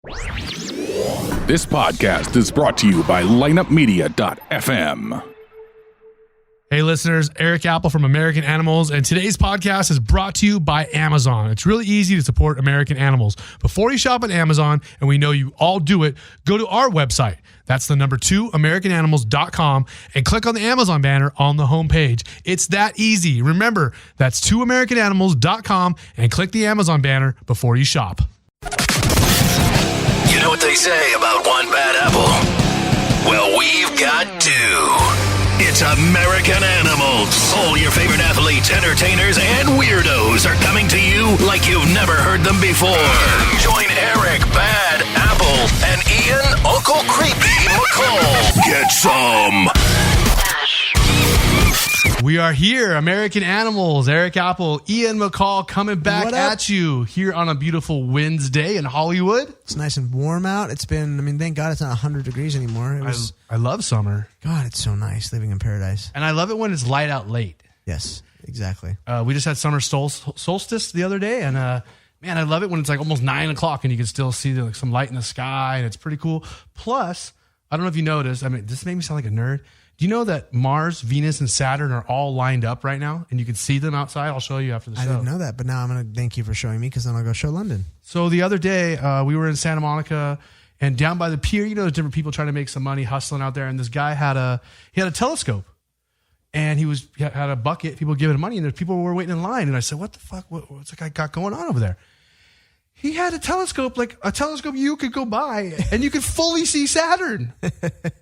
This podcast is brought to you by lineupmedia.fm. Hey listeners, Eric Apple from American Animals, and today's podcast is brought to you by Amazon. It's really easy to support American Animals. Before you shop at Amazon, and we know you all do it, go to our website. That's the number 2, AmericanAnimals.com, and click on the Amazon banner on the homepage. It's that easy. Remember, that's 2AmericanAnimals.com, and click the Amazon banner before you shop. You know what they say about one bad apple? Well, we've got two. It's American Animals. All your favorite athletes, entertainers, and weirdos are coming to you like you've never heard them before. Join Erik, Bad Apple, and Ian, Uncle Creepy McCall. Get some. We are here, American Animals. Erik Apple, Ian McCall coming back at you here on a beautiful Wednesday in Hollywood. It's nice and warm out. It's been, thank God it's not 100 degrees anymore. I love summer. God, it's so nice living in paradise. And I love it when it's light out late. Yes, exactly. We just had summer solstice the other day, and man, I love it when it's like almost 9 o'clock and you can still see some light in the sky, and it's pretty cool. Plus, I don't know if you noticed, this made me sound like a nerd. Do you know that Mars, Venus, and Saturn are all lined up right now, and you can see them outside? I'll show you after the show. I didn't know that, but now I'm going to thank you for showing me, because then I'll go show London. So the other day, we were in Santa Monica, and down by the pier, there's different people trying to make some money, hustling out there, and this guy had a telescope, and he had a bucket, people giving him money, and there's people who were waiting in line, and I said, what the fuck, what's the guy got going on over there? He had a telescope, like a telescope you could go buy, and you could fully see Saturn.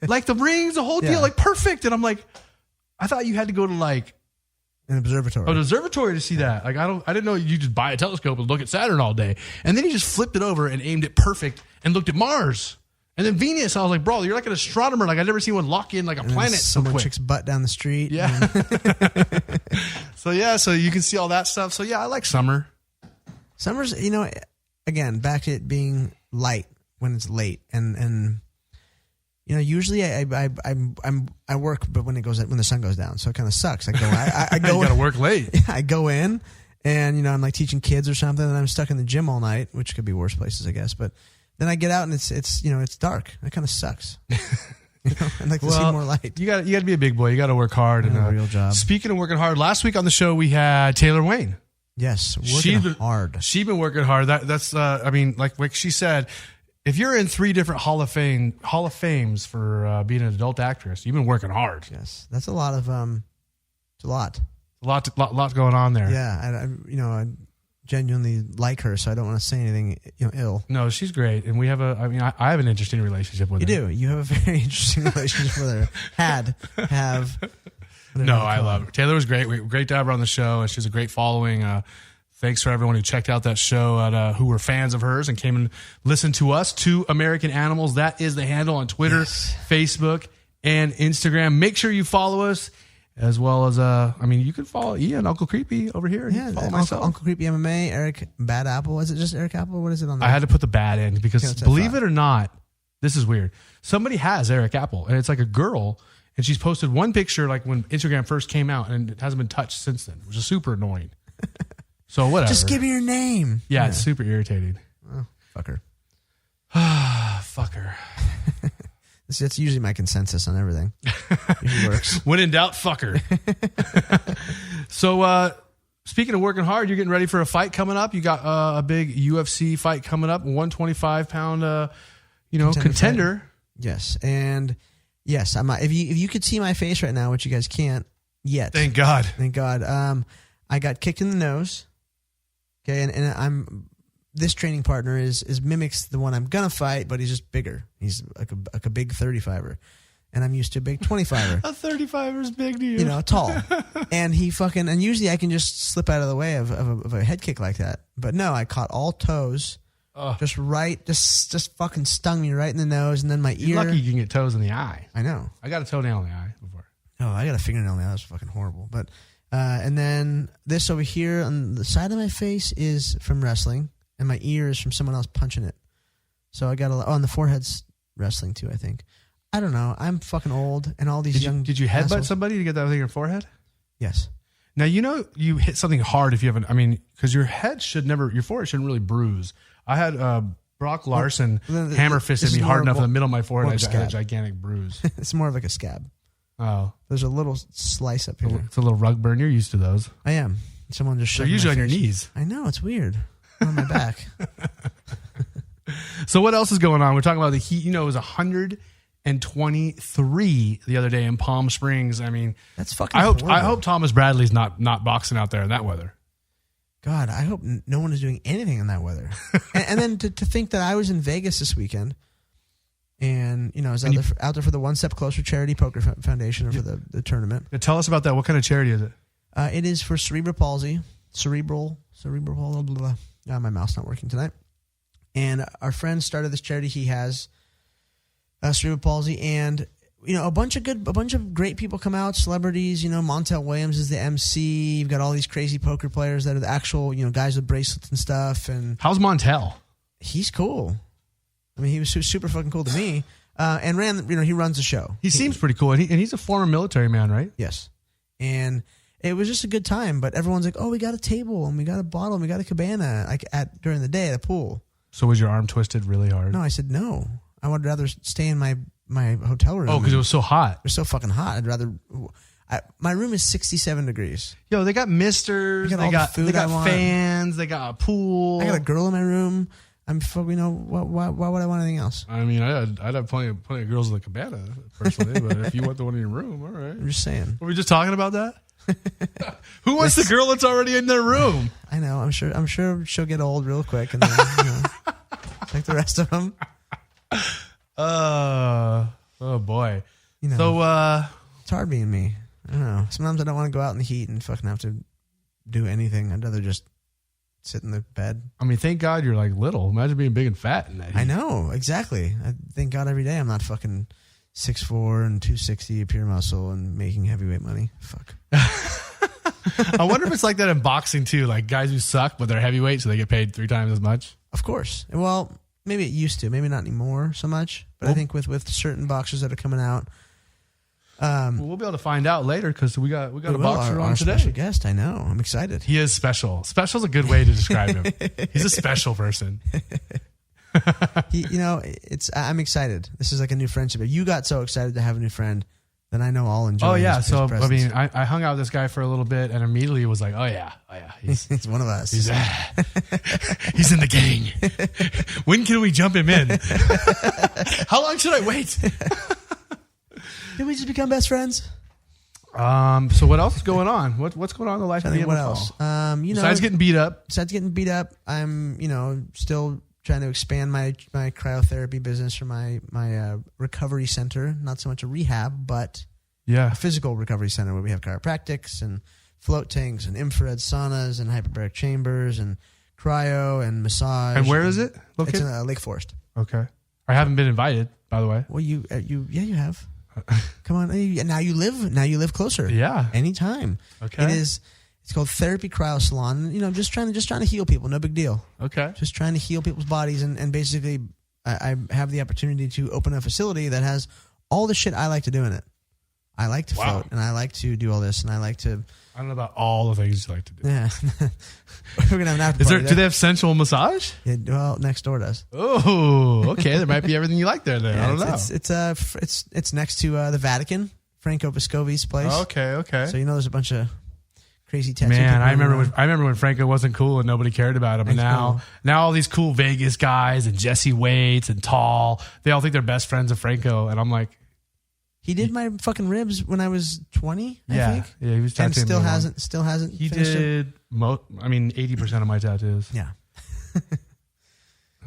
Like the rings, the whole deal, like perfect. And I'm like, I thought you had to go to like an observatory. An observatory to see that. Like I didn't know you just buy a telescope and look at Saturn all day. And then he just flipped it over and aimed it perfect and looked at Mars. And then Venus, I was like, bro, you're like an astronomer. Like I've never seen one lock in like a planet so quick. Someone chick's butt down the street. Yeah. So you can see all that stuff. So yeah, I like summer. Summer's, again, back to it being light when it's late, and usually I work, but when the sun goes down, so it kind of sucks. I go you gotta work late. I go in, and I'm like teaching kids or something, and I'm stuck in the gym all night, which could be worse places, I guess. But then I get out and it's dark. That kind of sucks. I'd like to see more light. You got to be a big boy. You got to work hard and a real job. Speaking of working hard, last week on the show we had Taylor Wayne. Yes, working hard. She's been working hard. That's like she said, if you're in 3 different Hall of Fames for being an adult actress, you've been working hard. Yes, that's a lot of it's a lot. A lot going on there. Yeah, I genuinely like her, so I don't want to say anything ill. No, she's great, and we have I have an interesting relationship with her. You do. You have a very interesting relationship with her. Have. No, I love her. Taylor was great. Great to have her on the show, and she's a great following. Thanks for everyone who checked out that show, who were fans of hers and came and listened to us, to American Animals. That is the handle on Twitter, Facebook, and Instagram. Make sure you follow us, as well as, you can follow Ian, Uncle Creepy over here. Yeah, follow myself. Uncle Creepy MMA, Erik Bad Apple. Is it just Erik Apple? What is it on there? I had to put the bad in because, believe it or not, this is weird. Somebody has Erik Apple, and it's like a girl. And she's posted one picture like when Instagram first came out, and it hasn't been touched since then, which is super annoying. So whatever. Just give me your name. Yeah, it's super irritating. Oh, fuck her. Fuck her. That's usually my consensus on everything. It works. When in doubt, fuck her. So speaking of working hard, you're getting ready for a fight coming up. You got a big UFC fight coming up, 125-pound, contender. Yes, and... Yes, if you could see my face right now, which you guys can't yet. Thank God. I got kicked in the nose. Okay, and this training partner is mimics the one I'm gonna fight, but he's just bigger. He's like a big 35er, and I'm used to a big 25er. A 35er is big to you. Tall. And and usually I can just slip out of the way of a head kick like that, but no, I caught all toes. Just fucking stung me right in the nose, and then my ear. You're lucky you can get toes in the eye. I know. I got a toenail in the eye before. Oh, I got a fingernail in the eye. That was fucking horrible. But and then this over here on the side of my face is from wrestling, and my ear is from someone else punching it. So I got on the forehead's wrestling too, I think. I don't know. I'm fucking old, and all these Did you headbutt somebody to get that thing in your forehead? Yes. Now you hit something hard if you haven't. Because your forehead shouldn't really bruise. I had Brock Larson Well, hammer fisted me hard enough in the middle of my forehead. more of a I had a scab. gigantic bruise. It's more of like a scab. Oh, There's a little slice up here. it's a little rug burn. You're used to those. I am. Someone just They're shoved usually on my your face. knees. I know, it's weird. On my back. So what else is going on? We're talking about the heat. It was 123 the other day in Palm Springs. I mean, That's fucking I horrible. hope Thomas Bradley's not boxing out there in that weather. God, I hope no one is doing anything in that weather. and then to think that I was in Vegas this weekend, and I was out there for the One Step Closer Charity Poker Foundation for the tournament. Now, tell us about that. What kind of charity is it? It is for cerebral palsy. Cerebral, blah, blah, blah. My mouth's not working tonight. And our friend started this charity. He has cerebral palsy, and a bunch of great people come out, celebrities. Montel Williams is the MC. You've got all these crazy poker players that are the actual guys with bracelets and stuff. And How's Montel? he's cool. I mean, he was super fucking cool to me. And he runs the show. He seems pretty cool, and he's a former military man, right? Yes. And it was just a good time, but everyone's like, oh, we got a table and we got a bottle and we got a cabana during the day at the pool. So was your arm twisted really hard? No, I said no. I would rather stay in my hotel room. Oh, because it was so hot. It was so fucking hot. I'd rather. My room is 67 degrees. They got misters. They got They got fans. They got a pool. I got a girl in my room. Why would I want anything else? I mean, I'd have plenty of girls in the cabana personally, but if you want the one in your room, all right. I'm just saying. Were we just talking about that? Who wants the girl that's already in their room? I know. I'm sure she'll get old real quick, and then like the rest of them. Oh boy. So it's hard being me. I don't know. Sometimes I don't want to go out in the heat and fucking have to do anything. I'd rather just sit in the bed. I mean, thank God you're like little. Imagine being big and fat in that heat. I know, exactly. I thank God every day I'm not fucking 6'4" and 260 of pure muscle and making heavyweight money. Fuck. I wonder if it's like that in boxing too. Like guys who suck, but they're heavyweight, so they get paid 3 times as much. Of course. Well, maybe it used to. Maybe not anymore so much. But I think with certain boxers that are coming out. We'll be able to find out later because we got a boxer on our today. Special guest. I know. I'm excited. He is special. Special's a good way to describe him. He's a special person. I'm excited. This is like a new friendship. If you got so excited to have a new friend, then I know I'll enjoy. Oh yeah. his So presence. I mean, I hung out with this guy for a little bit and immediately was like, oh yeah. He's one of us. He's in the gang. When can we jump him in? How long should I wait? Did we just become best friends? So what else is going on? What's going on in the life of the What McCall? else? Besides getting beat up. I'm still trying to expand my cryotherapy business for my recovery center. Not so much a rehab, but Yeah. a physical recovery center where we have chiropractics and float tanks and infrared saunas and hyperbaric chambers and cryo and massage. And where is it It's located? in Lake Forest. Okay. I haven't been invited, by the way. Well, you have. Come on, now you live closer. Yeah. Anytime. Okay. It's called Therapy Cryo Salon. Just trying to heal people. No big deal. Okay. Just trying to heal people's bodies, and basically, I have the opportunity to open a facility that has all the shit I like to do in it. I like to float, and I like to do all this, and I like to. I don't know about all the things you like to do. Yeah, we're gonna have an after party. Do they have sensual massage? Yeah, well, next door does. Oh, okay. There might be everything you like there. Then Yeah, I don't know. It's next to the Vatican, Franco Vescovi's place. Okay. So there's a bunch of crazy tattoo. Man, people I remember around. when Franco wasn't cool and nobody cared about him, and now all these cool Vegas guys and Jesse Waits and Tall, they all think they're best friends of Franco, and I'm like, he did my fucking ribs when I was 20. I think. Yeah, he was And tattooing still hasn't. He finished it. did 80% of my tattoos. Yeah.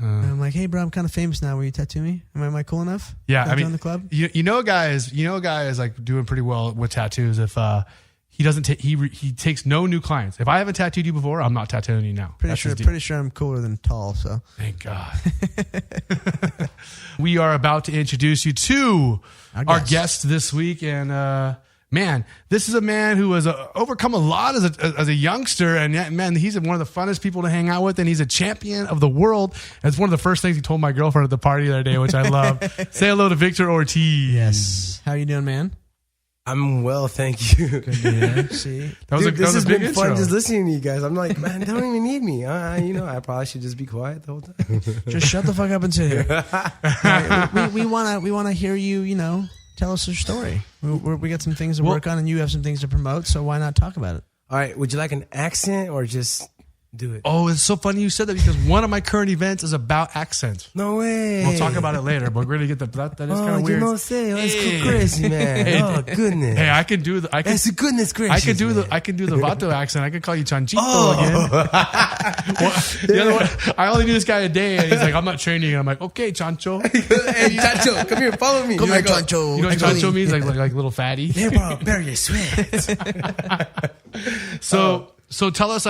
And I'm like, hey, bro, I'm kind of famous now. Will you tattoo me? Am I cool enough? Yeah, Can I mean, join the club. You know, a guy is like doing pretty well with tattoos if he doesn't he takes no new clients. If I haven't tattooed you before, I'm not tattooing you now. Pretty sure I'm cooler than Tall. So thank God. We are about to introduce you to our guest this week, and man, this is a man who has overcome a lot as a youngster, and yet, man, he's one of the funnest people to hang out with, and he's a champion of the world. That's one of the first things he told my girlfriend at the party the other day, which I love. Say hello to Victor Ortiz. yes, how you doing, man? I'm well, thank you. Yeah. See, This has been big fun intro. just listening to you guys. I'm like, man, they don't even need me. I probably should just be quiet the whole time. just shut the fuck up and sit here. we wanna hear you. You know, tell us your story. We got some things to work on, and you have some things to promote. So why not talk about it? All right, would you like an accent or just do it? Oh, it's so funny you said that because one of my current events is about accents. No way. We'll talk about it later, but we're gonna get that is kind of weird. You know, say, that's crazy, man. Oh goodness. Hey, I can do the. That's goodness gracious. I can do man. I can do the Vato accent. I can call you Chanchito again. The other one, I only knew this guy a day, and he's like, "I'm not training." And I'm like, "Okay, Chancho." Hey, Chancho, come here, follow me. Come You here, go. Chancho. You know what Chancho means? Like little fatty. Yeah, bro, bury your sweat. So tell us,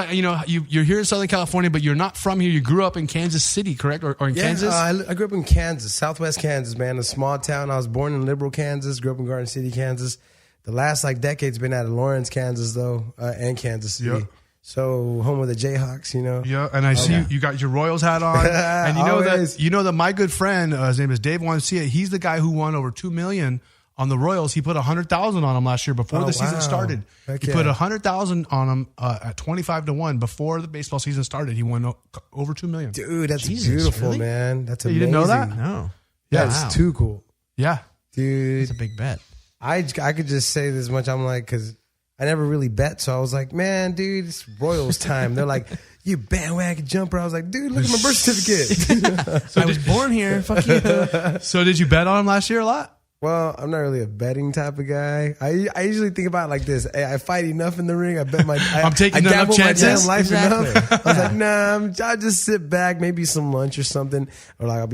you're here in Southern California, but you're not from here. You grew up in Kansas City, correct? Or in Kansas? I grew up in Kansas, Southwest Kansas, man, a small town. I was born in Liberal, Kansas, grew up in Garden City, Kansas. The last decade's been out of Lawrence, Kansas, though, and Kansas City. Yep. So home of the Jayhawks, you know. Yeah, and I see you got your Royals hat on, and Always. you know that my good friend, his name is Dave Wancia. He's the guy who won over $2 million on the Royals. He put $100,000 on him last year before the season started. Heck He put $100,000 on him at 25-1 before the baseball season started. He won over $2 million. Dude, that's Jesus, beautiful, really? man. That's You amazing. didn't know that? No, Yeah, That's too cool. yeah. Dude, it's a big bet. I could just say this much. I'm like, because I never really bet. So I was like, man, dude, it's Royals time. They're like, you bandwagon jumper. I was like, dude, look at my birth certificate. I was born here. Fuck you. So did you bet on him last year a lot? Well, I'm not really a betting type of guy. I usually think about it like this. Hey, I fight enough in the ring. I bet my I'm taking I enough gamble chances. my damn life Exactly. enough. I was like, nah, I'll just sit back, maybe some lunch or something. Or like, I'll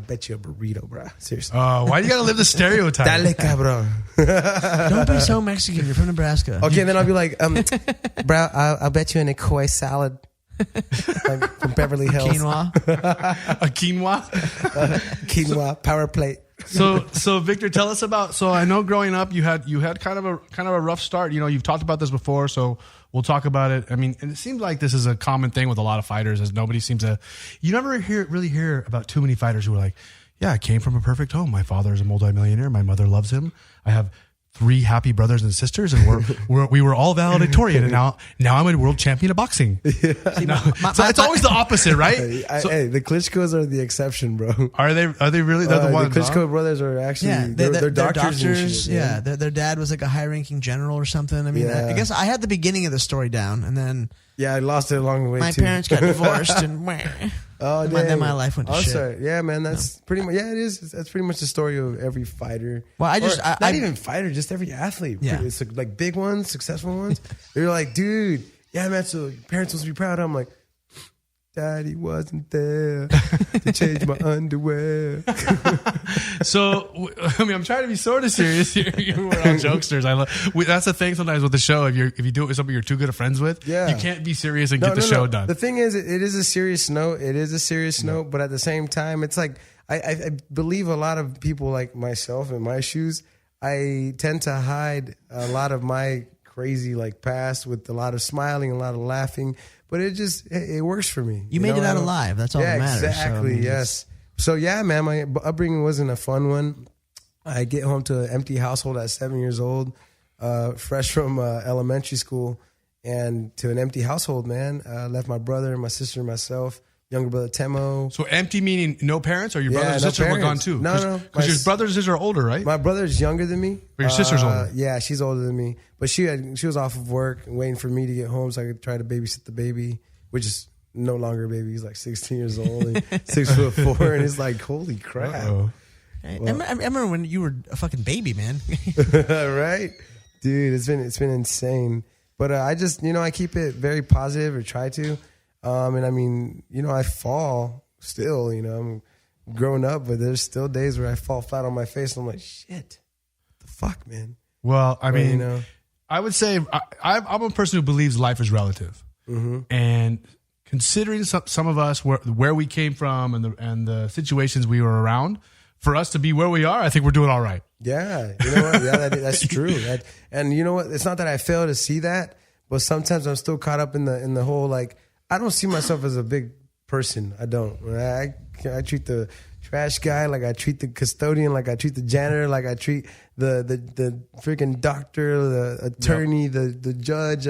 bet you a burrito, bro. Seriously. Why you gotta live the stereotype? Dale, cabrón. Don't be so Mexican. You're from Nebraska. Okay, then I'll be like, bro, I'll bet you an Equi salad. Like from Beverly Hills. Quinoa. A quinoa. Quinoa, power plate. So Victor, tell us about. So I know growing up, you had kind of a rough start. You know, you've talked about this before, so we'll talk about it. I mean, and it seems like this is a common thing with a lot of fighters, as nobody seems to. You never really hear about too many fighters who are like, yeah, I came from a perfect home. My father is a multimillionaire. My mother loves him. I have 3 happy brothers and sisters, and we were all valedictorian, and now I'm a world champion of boxing. See, So it's always the opposite, right? Hey, the Klitschko's are the exception, bro. Are they really? They're the ones. The Klitschko brothers are actually they're doctors. And shit, yeah, their dad was like a high-ranking general or something. I mean, Yeah. I guess I had the beginning of the story down, and then Yeah, I lost it along the way my too. parents got divorced, and Oh, then dang. my life went to shit. Sorry. Yeah, man, that's pretty much. Yeah, it is. That's pretty much the story of every fighter. Well, not even fighter, just every athlete. Yeah. It's like big ones, successful ones. They're like, dude, yeah, man. So your parents supposed to be proud. I'm like, Daddy wasn't there to change my underwear. So, I mean, I'm trying to be sort of serious here. We're all jokesters. That's the thing sometimes with the show. If you do it with somebody you're too good of friends with, Yeah. you can't be serious and get the show done. The thing is, it is a serious note. It is a serious note, but at the same time, it's like I believe a lot of people like myself in my shoes. I tend to hide a lot of my crazy past with a lot of smiling, a lot of laughing. But it works for me. you made it out alive. That's all that matters. Exactly. So, I mean, Yes. So yeah, man, my upbringing wasn't a fun one. I get home to an empty household at 7 years old, fresh from elementary school, and to an empty household, man. Left my brother, my sister, and myself. Younger brother Temo. So empty meaning no parents, or your Yeah, brother and no sister were gone parents. too? No. Because your brothers and sister are older, right? My brother's younger than me. But your sister's older. Yeah, she's older than me. But she was off of work and waiting for me to get home so I could try to babysit the baby, which is no longer a baby. He's like 16 years old and 6'4", and it's like, holy crap. Uh-oh. I remember when you were a fucking baby, man. Right? Dude, it's been insane. But I just, I keep it very positive, or try to. And I mean, I fall still, I'm growing up, but there's still days where I fall flat on my face and I'm like, shit, what the fuck, man? Well, I mean, you know. I would say I'm a person who believes life is relative, and considering some of us where we came from and the situations we were around, for us to be where we are, I think we're doing all right. Yeah, you know what? Yeah, that's true. And you know what? It's not that I fail to see that, but sometimes I'm still caught up in the whole I don't see myself as a big person. I don't. I treat the trash guy, like I treat the custodian, like I treat the janitor, like I treat the freaking doctor, the attorney, the judge.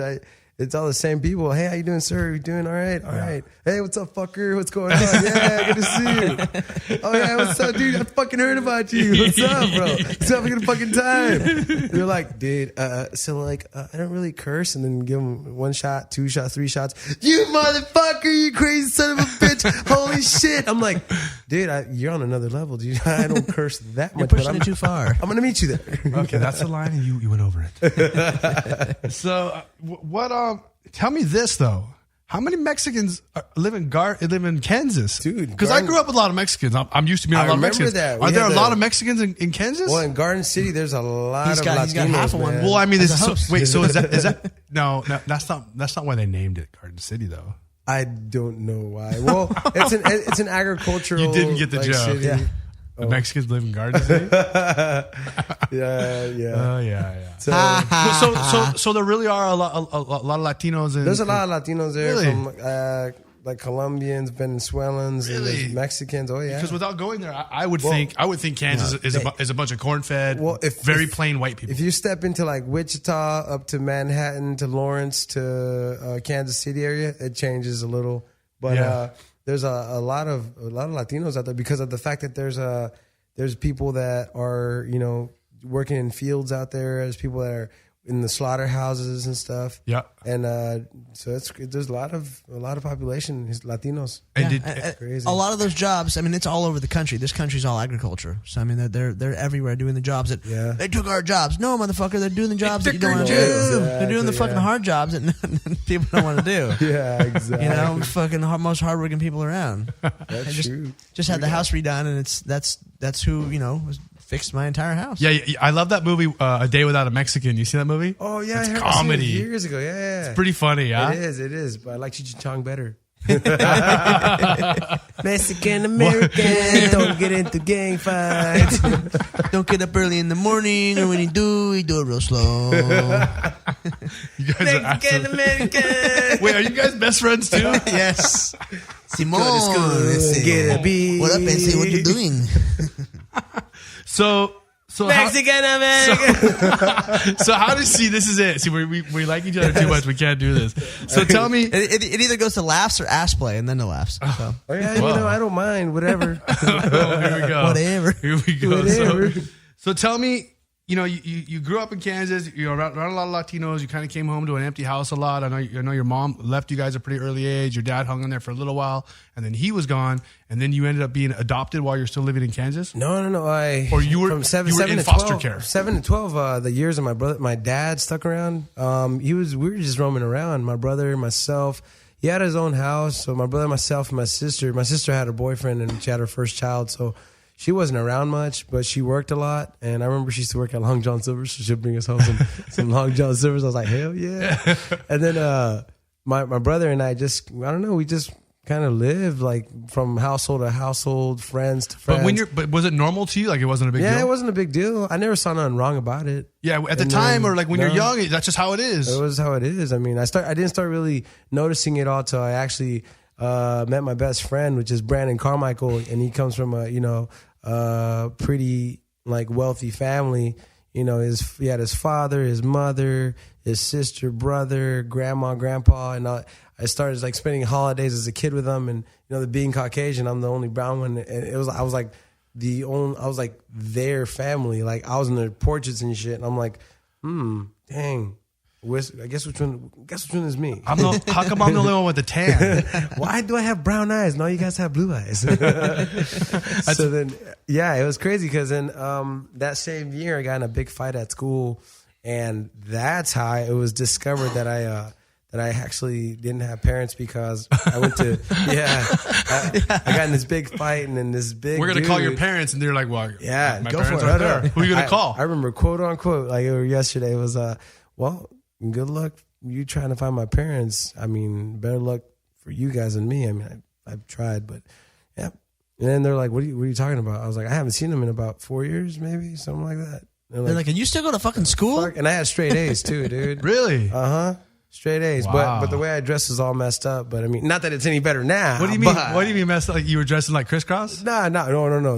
It's all the same people. Hey, how you doing, sir? You doing all right? All right. Hey, what's up, fucker? What's going on? Yeah, good to see you. Oh, yeah, what's up, dude? I fucking heard about you. What's up, bro? What's up? Having a fucking time. They're like, dude, so like, I don't really curse, and then give them 1 shot, 2 shots, 3 shots. You motherfucker, you crazy son of a bitch. Holy shit. I'm like, dude, you're on another level, dude. I don't curse that much. You're pushing it too far. I'm going to meet you there. Okay, that's the line, and you went over it. So, tell me this though: how many Mexicans live in Kansas, dude? Because I grew up with a lot of Mexicans. I'm used to meeting a lot of Mexicans. Are there a lot of Mexicans in Kansas? Well, in Garden City, there's a lot of Latinos. He's got half of one. Well, I mean, so is that no? That's not why they named it Garden City though. I don't know why. Well, it's an agricultural. You didn't get the joke. City. Yeah. The Mexicans live in Garden City. Yeah. Oh yeah. So there really are a lot of Latinos. There's a lot of Latinos there Really? from like Colombians, Venezuelans, and Really? there's Mexicans. Oh yeah. Because without going there, I would think Kansas is a bunch of corn-fed, very plain white people. If you step into like Wichita, up to Manhattan, to Lawrence, to Kansas City area, it changes a little. But there's a lot of Latinos out there because of the fact that there's people that are working in fields out there. There's people that are in the slaughterhouses and stuff. Yeah, and so there's a lot of population is Latinos. And crazy. A lot of those jobs. I mean, it's all over the country. This country's all agriculture. So I mean, they're everywhere doing the jobs that they took our jobs. No, motherfucker, they're doing the jobs that you don't want to do. Exactly, they're doing the fucking hard jobs that people don't want to do. Yeah, exactly. Fucking most hardworking people around. That's true. Just had the house redone, and that's who fixed my entire house. Yeah, I love that movie, A Day Without a Mexican. You see that movie? Oh yeah, it's I comedy. Seen it years ago. Yeah, it's pretty funny. Yeah, it is. But I like Cheech and Chong better. Mexican American, don't get into gang fights. Don't get up early in the morning, or when you do it real slow. You guys Mexican American. Wait, are you guys best friends too? Yes. Simon, Get a beat. What up, Bessie? What you doing? So Mexican American. So how does this is it? See, we like each other too much. We can't do this. So tell me, it either goes to laughs or ass play, and then to laughs. So. Oh yeah, I don't mind. Whatever. Here we go. Whatever. Here we go. Whatever. So tell me, you grew up in Kansas. You're around a lot of Latinos. You kind of came home to an empty house a lot. I know your mom left you guys at a pretty early age. Your dad hung in there for a little while, and then he was gone. And then you ended up being adopted while you're still living in Kansas. No. Or you were from seven in to foster 12, care. 7 to 12. The years of my dad stuck around. We were just roaming around. My brother, myself. He had his own house. So my brother, myself, and my sister. My sister had a boyfriend, and she had her first child. So she wasn't around much, but she worked a lot. And I remember she used to work at Long John Silver's, so she'd bring us home some Long John Silver's. I was like, hell yeah. And then my brother and I we just kind of lived like from household to household, friends to friends. But was it normal to you? Like it wasn't a big deal? Yeah, it wasn't a big deal. I never saw nothing wrong about it. Yeah, at the time or like when you're young, that's just how it is. It was how it is. I mean, I didn't start really noticing it all till I actually met my best friend, which is Brandon Carmichael, and he comes from a pretty like wealthy family. He had his father, his mother, his sister, brother, grandma, grandpa, and I started like spending holidays as a kid with them. And being Caucasian, I'm the only brown one, and I was like their family. Like I was in their portraits and shit, and I'm like, dang. I guess which one is me? How come I'm the only one with the tan? Why do I have brown eyes? No, you guys have blue eyes. So then, yeah, it was crazy because then that same year I got in a big fight at school, and that's how it was discovered that I actually didn't have parents because I went to I got in this big fight and then this big. We're gonna call your parents, and they're like, "Well, yeah, my go parents for it. aren't there. Who are you gonna call?" I remember quote unquote like yesterday was well. Good luck you trying to find my parents. I mean, better luck for you guys than me. I mean, I've tried, but yeah. And then they're like, what are you talking about? I was like, I haven't seen them in about 4 years, maybe, something like that. They're like, and you still go to fucking school? And I had straight A's too, dude. Really? Uh-huh. Straight A's. Wow. But the way I dress is all messed up. But I mean, not that it's any better now. What do you mean? but- What do you mean messed up? Like you were dressing like crisscross? No.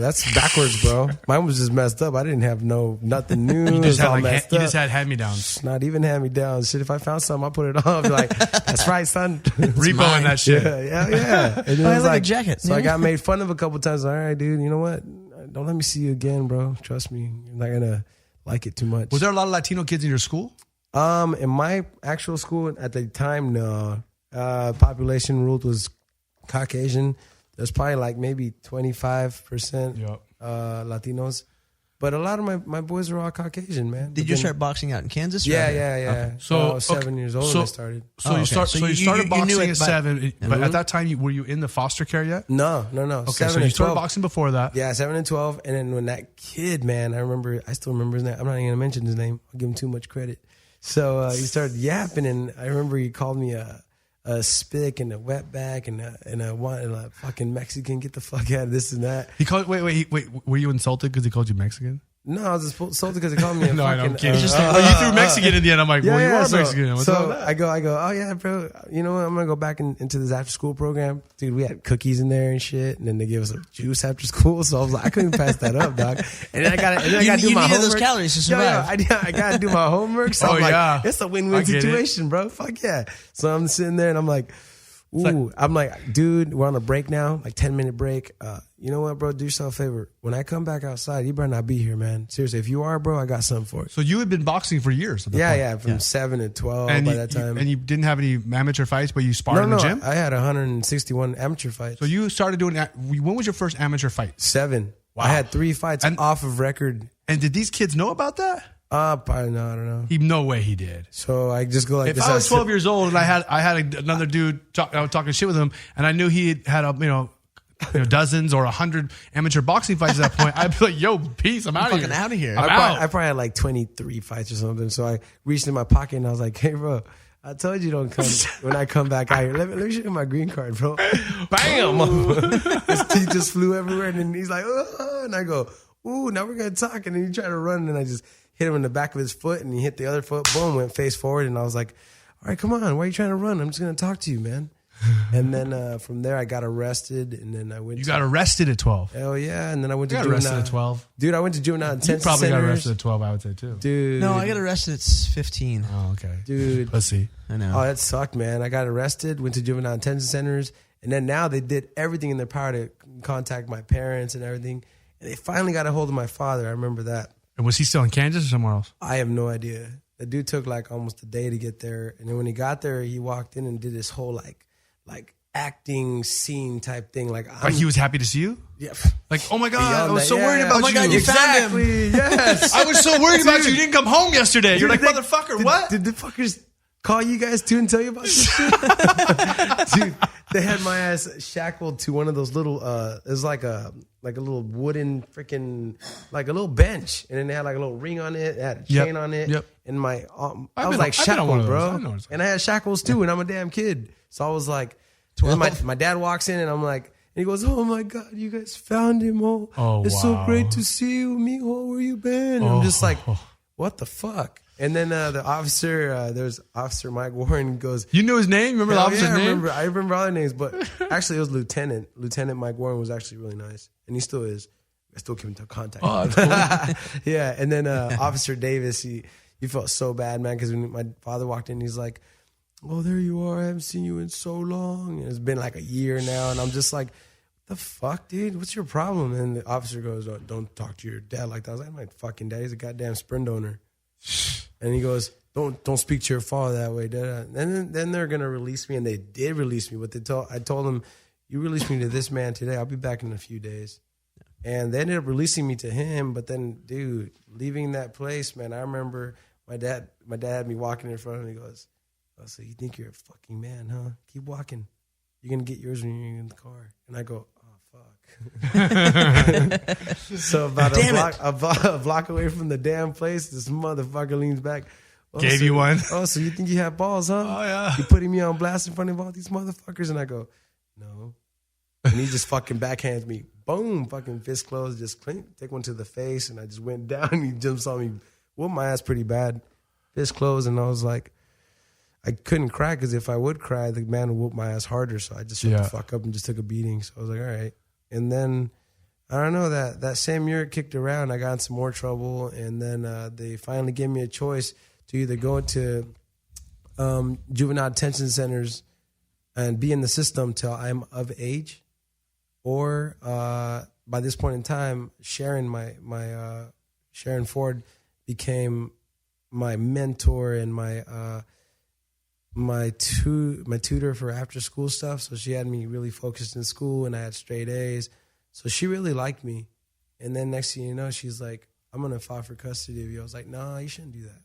That's backwards, bro. Mine was just messed up. I didn't have nothing new. You It just was had all like messed you up. just had hand-me-downs. Not even hand-me-downs. Shit, if I found something, I'll put it on. I'll be like, that's right, son. Repoing that shit. Yeah. And it I was like a jacket. So I got made fun of a couple times. All right, dude, you know what? Don't let me see you again, bro. Trust me. You're not going to like it too much. Was there a lot of Latino kids in your school? In my actual school at the time, no. Population ruled was Caucasian. There's probably like maybe 25% Latinos. But a lot of my boys are all Caucasian, man. Did you start boxing out in Kansas? Yeah. Okay. So I was 7 years old when I started. So you started you boxing knew it at by- 7, but at that time, were you in the foster care yet? No. Okay, 7 so you and started 12. boxing before that. Yeah, 7 and 12. And then when that kid, man, I still remember his name. I'm not even going to mention his name. I'll give him too much credit. So he started yapping, and I remember he called me a spick and a wetback and a fucking Mexican. Get the fuck out of this and that. He called. Wait. Were you insulted because he called you Mexican? No, I was insulted because he called me a No, I fucking... know, I'm kidding. You threw Mexican in the end. I'm like, well, you are so, Mexican. What's up so with that? I go, oh yeah, bro. You know what? I'm gonna go back into this after school program, dude. We had cookies in there and shit, and then they gave us a juice after school. So I was like, I couldn't pass that up, dog. And then I got to do You my needed homework. those calories to survive. I gotta do my homework. So I'm like, it's a I win-win get it. situation, bro. Fuck yeah. So I'm sitting there and I'm like, ooh, I'm like, dude, we're on a break now, like 10-minute break. You know what, bro? Do yourself a favor. When I come back outside, you better not be here, man. Seriously, if you are, bro, I got something for it. So you had been boxing for years. At that point. From 7 to 12 And by that time. and you didn't have any amateur fights, but you sparred in the gym. I had 161 amateur fights. So you started doing that. When was your first amateur fight? 7. Wow. I had 3 fights off of record. And did these kids know about that? Probably no, I don't know. No way he did. So I just go like If this. I was 12 years old and I had another dude I was talking shit with him, and I knew he had dozens or 100 amateur boxing fights at that point, I'd be like, "Yo, peace, I'm out of here." Fucking out of here. I'm I out. probably had like 23 fights or something. So I reached in my pocket and I was like, "Hey, bro, I told you don't come when I come back out here. Let me show you my green card, bro." Bam! His teeth just flew everywhere, and then he's like, and I go, "Ooh, now we're gonna talk." And then he tried to run, and I just hit him in the back of his foot, and he hit the other foot. Boom, went face forward, and I was like, "All right, come on, why are you trying to run? I'm just gonna talk to you, man." And then from there, I got arrested, and then I went. You got arrested at 12. Hell yeah! And then I went to You got juvenile. arrested at 12. Dude, I went to juvenile You detention probably got centers. arrested at 12, I would say, too. Dude, No, I got arrested at 15. Oh, okay. dude. Pussy. I know. Oh, that sucked, man. I got arrested, went to juvenile detention centers, and then now they did everything in their power to contact my parents and everything. And they finally got a hold of my father. I remember that. And was he still in Kansas or somewhere else? I have no idea. The dude took like almost a day to get there. And then when he got there, he walked in and did this whole like acting scene type thing. Like He was happy to see you? yeah. Like, oh my God, Beyond I was that, so yeah. worried about Oh my you. God, you found him. Exactly. Yes. I was so worried about you. Dude. You didn't come home yesterday. You're like, Dude, motherfucker, did, what? Did the fuckers call you guys too and tell you about this shit? Dude, they had my ass shackled to one of those little it was like a little wooden freaking like a little bench, and then they had like a little ring on it, it had a chain on it. Yep. And my I I've was been like on one of shackled, those. bro. I know what it's And I had shackles too, and I'm a damn kid. So I was like, and then my dad walks in, and I'm like, and he goes, "Oh my God, you guys found him! Oh, it's so wow. great to see you, mijo. Where you been?" And I'm just like, what the fuck? And then the officer, there's Officer Mike Warren, goes, You knew his name? Remember the Hell officer's yeah, name? I remember all their names, but actually it was Lieutenant. Lieutenant Mike Warren was actually really nice, and he still is. I still keep in contact. Oh, that's cool. Yeah, and then Officer Davis, he felt so bad, man, because when my father walked in, he's like, "Oh, there you are. I haven't seen you in so long." And it's been like a year now, and I'm just like, "The fuck, dude? What's your problem?" And the officer goes, "Oh, don't talk to your dad like that." I was like, "My fucking dad, he's a goddamn Sprint owner." And he goes, Don't speak to your father that way." And then they're gonna release me, and they did release me. But I told them, "You release me to this man today. I'll be back in a few days." And they ended up releasing me to him. But then, dude, leaving that place, man, I remember my dad had me walking in front of him. He goes, "Oh, so you think you're a fucking man, huh? Keep walking. You're gonna get yours when you're in the car." And I go, "Oh fuck." So about a block away from the damn place, this motherfucker leans back. "Oh, Gave you one? Oh, so you think you have balls, huh? Oh, yeah. You putting me on blast in front of all these motherfuckers?" And I go, "No." And he just fucking backhands me. Boom, fucking fist closed, just clink, take one to the face, and I just went down. He jumps on me, whooped my ass pretty bad. Fist closed, and I was like, I couldn't cry because if I would cry, the man would whoop my ass harder. So I just shut the fuck up and just took a beating. So I was like, all right. And then, I don't know, that same year it kicked around. I got in some more trouble. And then they finally gave me a choice to either go into juvenile detention centers and be in the system till I'm of age, or by this point in time, Sharon Ford became my mentor and my tutor for after school stuff. So she had me really focused in school, and I had straight A's. So she really liked me. And then next thing you know, she's like, I'm going to file for custody of you. I was like, no, you shouldn't do that.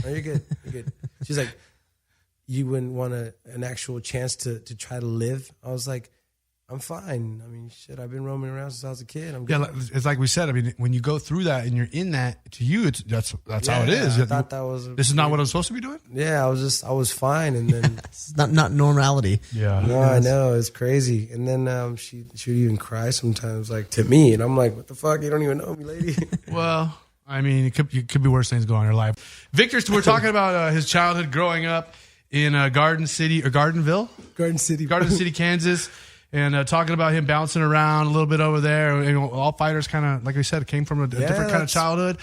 No, you're good. You're good. She's like, you wouldn't want an actual chance to try to live? I was like, I'm fine. I mean, shit, I've been roaming around since I was a kid. I'm good. Yeah, it's like we said. I mean, when you go through that and you're in that, to you, that's how it is. I thought that was. This is not what I'm supposed to be doing. Yeah, I was fine, and then It's not normality. Yeah, no, I know, it's crazy. And then she would even cry sometimes, like to me, and I'm like, what the fuck? You don't even know me, lady. Well, I mean, it could be worse things going on in your life. Victor, we're talking about his childhood growing up in Garden City, Garden City, Kansas. And talking about him bouncing around a little bit over there. You know, all fighters kind of, like we said, came from a different kind of childhood.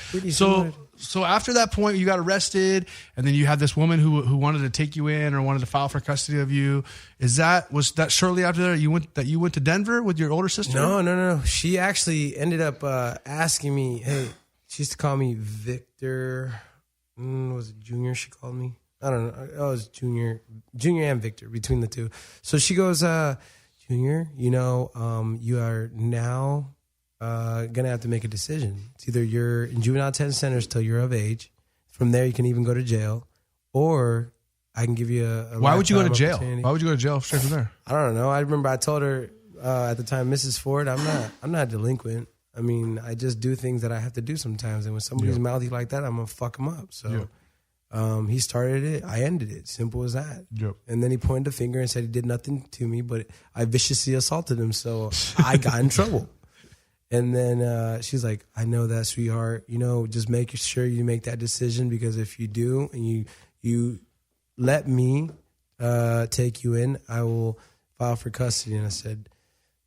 So after that point, you got arrested, and then you had this woman who wanted to take you in or wanted to file for custody of you. Was that shortly after that you went to Denver with your older sister? No. She actually ended up asking me, hey, she used to call me Victor. Was it Junior she called me? I don't know. Oh, it was Junior and Victor, between the two. So she goes, Junior, you are now going to have to make a decision. It's either you're in juvenile detention centers till you're of age. From there, you can even go to jail. Or I can give you a Why would you go to jail? Why would you go to jail straight from there? I don't know. I remember I told her at the time, Mrs. Ford, I'm not delinquent. I mean, I just do things that I have to do sometimes. And when somebody's mouthy like that, I'm going to fuck them up. So he started it. I ended it. Simple as that. Yep. And then he pointed a finger and said he did nothing to me, but I viciously assaulted him. So I got in trouble. And then she's like, I know that, sweetheart. Just make sure you make that decision, because if you do and you let me take you in, I will file for custody. And I said,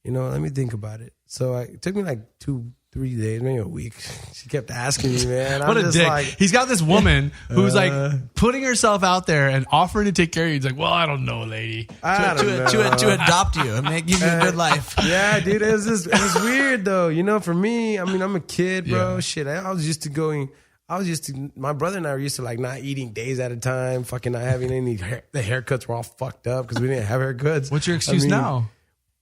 let me think about it. So it took me like 2-3 days, maybe a week. She kept asking me, man. What a dick. Like, he's got this woman who's like putting herself out there and offering to take care of you. He's like, well, I don't know, lady. To adopt you and give you a good life. Yeah, dude, it was weird though. For me, I mean, I'm a kid, bro. Yeah. Shit, I was used to my brother and I were used to like not eating days at a time, fucking not having any the haircuts were all fucked up because we didn't have haircuts. What's your excuse now?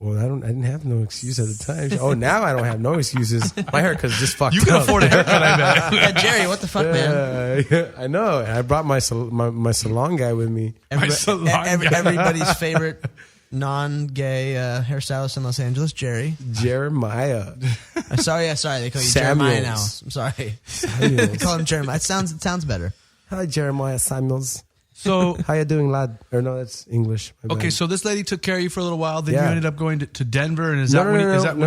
Well, I didn't have no excuse at the time. Oh, now I don't have no excuses. My haircut's just fucked up. You can afford a haircut, I bet. Yeah, Jerry, what the fuck, man? Yeah, I know. I brought my salon guy with me. Everybody's favorite non-gay hairstylist in Los Angeles, Jerry. Jeremiah. Sorry. They call you Jeremiah now. I'm sorry. They call him Jeremiah. It sounds better. Hi, Jeremiah Samuels. So how you doing, lad? Or no, that's English. Okay, so this lady took care of you for a little while. Then you ended up going to Denver, and is that when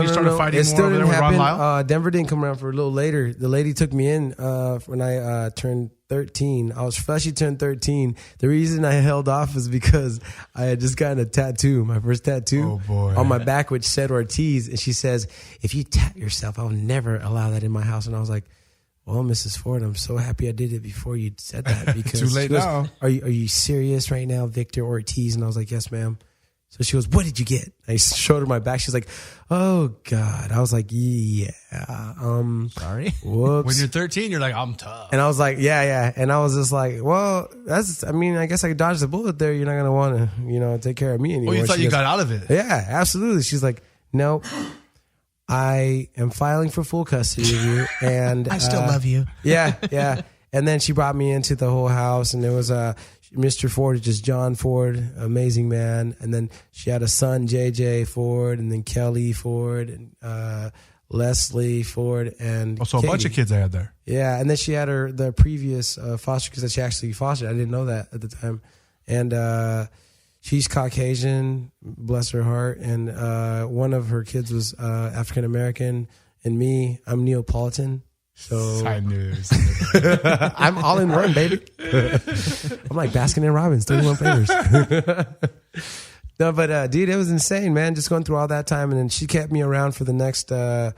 you started fighting more over there with Ron Lyle? Denver didn't come around for a little later. The lady took me in when I turned 13. I was freshly turned 13. The reason I held off was because I had just gotten a tattoo, my first tattoo on my back, which said Ortiz. And she says, if you tat yourself, I will never allow that in my house. And I was like, well, Mrs. Ford, I'm so happy I did it before you said that. Because too late now. Are you serious right now, Victor Ortiz? And I was like, yes, ma'am. So she goes, what did you get? I showed her my back. She's like, oh, God. I was like, yeah. Sorry. Whoops. When you're 13, you're like, I'm tough. And I was like, yeah. And I was just like, well, I guess I dodged the bullet there. You're not going to want to, take care of me anymore. Well, you thought you got out of it. Yeah, absolutely. She's like, no. I am filing for full custody of you, and I still love you. Yeah. And then she brought me into the whole house, and there was Mr. Ford, just John Ford, amazing man, and then she had a son, JJ Ford, and then Kelly Ford, and Leslie Ford, and so Katie. A bunch of kids I had there. Yeah, and then she had the previous foster kids that she actually fostered. I didn't know that at the time, and. She's Caucasian, bless her heart, and one of her kids was African American, and me, I'm Neapolitan, So I knew. I'm all in one, baby. I'm like Baskin and Robbins, 31 flavors. No, but dude, it was insane, man. Just going through all that time, and then she kept me around for the next 3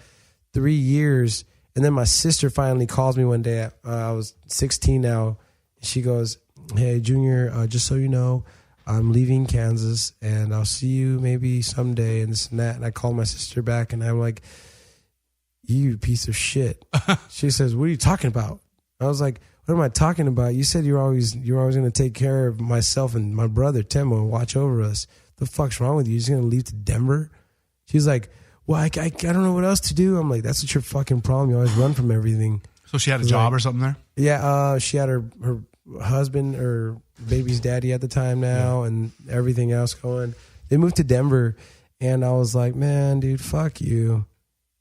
years, and then my sister finally calls me one day. I was 16 now. She goes, "Hey, Junior, just so you know, I'm leaving Kansas, and I'll see you maybe someday," and this and that. And I called my sister back, and I'm like, "You piece of shit." She says, "What are you talking about?" I was like, "What am I talking about? You said you're always going to take care of myself and my brother Timo and watch over us. The fuck's wrong with you? You're just going to leave to Denver?" She's like, "Well, I don't know what else to do." I'm like, "That's what your fucking problem. You always run from everything." So she had a job or something there? Yeah, she had her husband or baby's daddy at the time now, and everything else going. They moved to Denver, and I was like, "Man, dude, fuck you."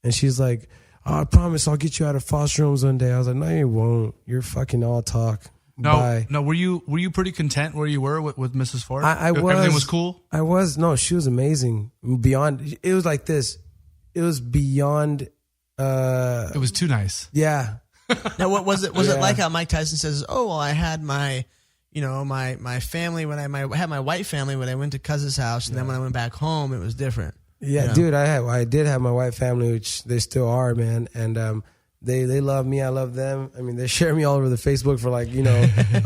And she's like, "Oh, I promise I'll get you out of foster homes one day." I was like, "No, you won't. You're fucking all talk." Bye. No. Were you pretty content where you were with Mrs. Ford? I was. Everything was cool? I was. No, she was amazing. Beyond, it was like this. It was beyond. It was too nice. Yeah. Now, what was it? Was it like how Mike Tyson says, "Oh, well, I had my, my family when I had my white family when I went to Cuz's house, and then when I went back home, it was different." Yeah, dude, I did have my white family, which they still are, man, and they love me, I love them. I mean, they share me all over the Facebook for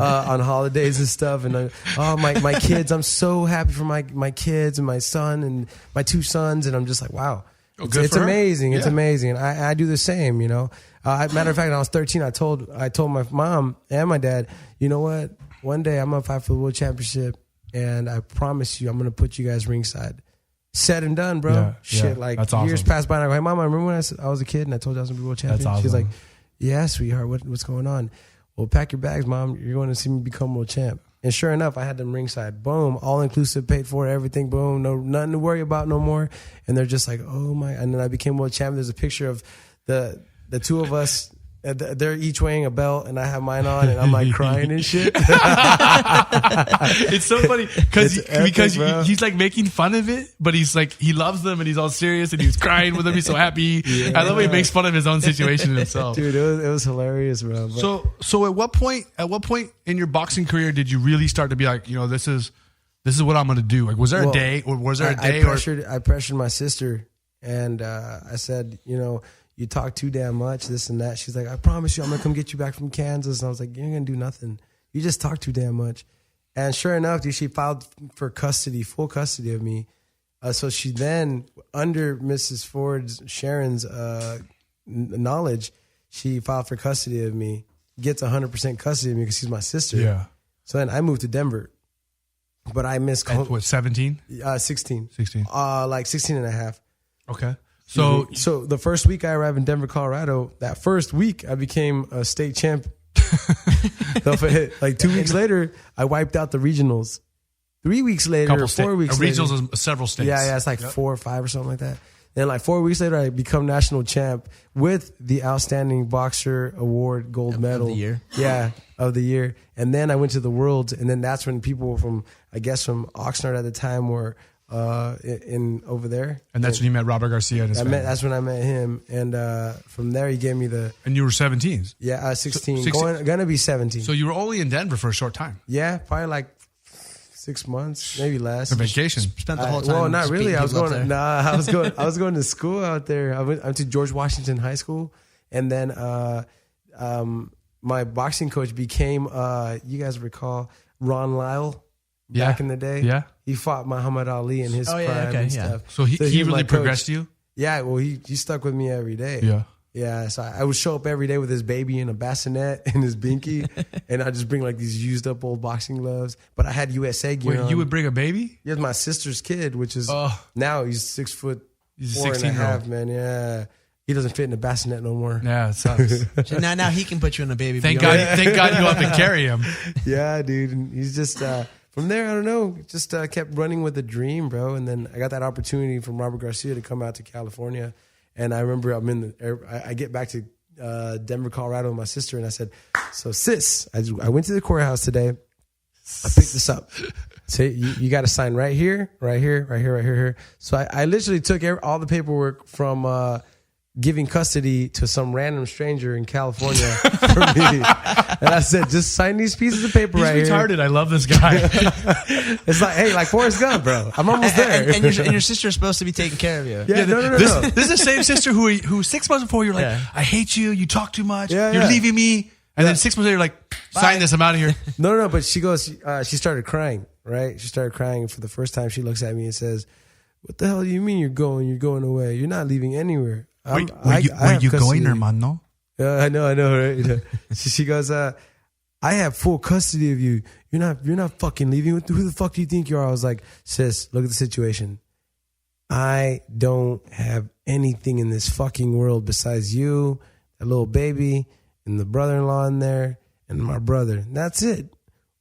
on holidays and stuff, and my kids, I'm so happy for my kids and my son and my 2 sons, and I'm just like, wow, it's amazing, it's amazing. And I do the same, matter of fact, when I was 13, I told my mom and my dad, "You know what? One day I'm gonna fight for the world championship, and I promise you, I'm gonna put you guys ringside." Said and done, bro. Yeah, Shit, like years passed by, and I go, "Hey, Mom, I remember when I was a kid and I told you I was gonna be world champion?" That's awesome. She's like, "Yeah, sweetheart, what's going on?" "Well, pack your bags, Mom. You're going to see me become world champ." And sure enough, I had them ringside. Boom, all inclusive, paid for, everything. Boom, nothing to worry about no more. And they're just like, "Oh my!" And then I became world champion. There's a picture of the 2 of us. They're each wearing a belt, and I have mine on, and I'm like crying and shit. It's so funny because he's like making fun of it, but he's like, he loves them, and he's all serious, and he's crying with them. He's so happy. I love when he makes fun of his own situation himself. Dude, it was hilarious, bro. But So at what point in your boxing career did you really start to be like, this is what I'm going to do? Like, was there a day, or was there a day? I pressured my sister, and I said, "You talk too damn much, this and that." She's like, "I promise you, I'm going to come get you back from Kansas." And I was like, "You ain't going to do nothing. You just talk too damn much." And sure enough, dude, she filed for full custody of me. So she then, under Mrs. Ford's, Sharon's knowledge, she filed for custody of me, gets 100% custody of me because she's my sister. Yeah. So then I moved to Denver. But I missed... What, 17? 16. 16. Like 16 and a half. Okay. So the first week I arrived in Denver, Colorado, that first week I became a state champ. Like 2 weeks later, I wiped out the regionals. 3 weeks later, 4 weeks later. Regionals is several states. Yeah, it's like 4 or 5 or something like that. Then like 4 weeks later, I become national champ with the Outstanding Boxer Award gold medal. Of the year. Yeah, of the year. And then I went to the Worlds, and then that's when people from Oxnard at the time were in over there. And that's when you met Robert Garcia and his family. That's when I met him. And from there, he gave me the... And you were 17? Yeah, 16. Gonna be 17. So you were only in Denver for a short time? Yeah, probably like 6 months, maybe less. For vacation? Spent the whole time. Well, not really. I was going. Nah, I was going to school out there. I went to George Washington High School, and then my boxing coach became. You guys recall Ron Lyle? Back in the day, yeah, he fought Muhammad Ali in his prime and stuff. So he really progressed you. Yeah, well, he stuck with me every day. Yeah. Yeah, so I would show up every day with his baby in a bassinet and his binky, and I'd just bring like these used up old boxing gloves. But I had USA gear on. You would bring a baby? He was my sister's kid, which is now he's 6 foot. He's a 16-year-old, man. Yeah, he doesn't fit in a bassinet no more. Yeah, it sucks. So now he can put you in a baby. Thank God you have to carry him. Yeah, dude, and he's just. From there, I don't know, just kept running with the dream, bro. And then I got that opportunity from Robert Garcia to come out to California. And I remember I get back to Denver, Colorado with my sister, and I said, "So sis, I went to the courthouse today. I picked this up. So you got to sign right here, right here, right here, right here, here." So I literally took all the paperwork from giving custody to some random stranger in California for me. And I said, just sign these pieces of paper right He's retarded. I love this guy. It's like, hey, like Forrest Gump, bro. I'm almost there. And your sister is supposed to be taking care of you. Yeah, no. This is the same sister who 6 months before you're like, I hate you. You talk too much. Yeah, you're yeah. leaving me. And then 6 months later, you're like, sign this. I'm out of here. No. But she goes, she started crying, right? She started crying. And for the first time, she looks at me and says, what the hell do you mean you're going? You're going away. You're not leaving anywhere. Where you going, hermano? I know, right? She goes, I have full custody of you. You're not fucking leaving. Who the fuck do you think you are? I was like, sis, look at the situation. I don't have anything in this fucking world besides you, a little baby, and the brother-in-law in there, and my brother. That's it.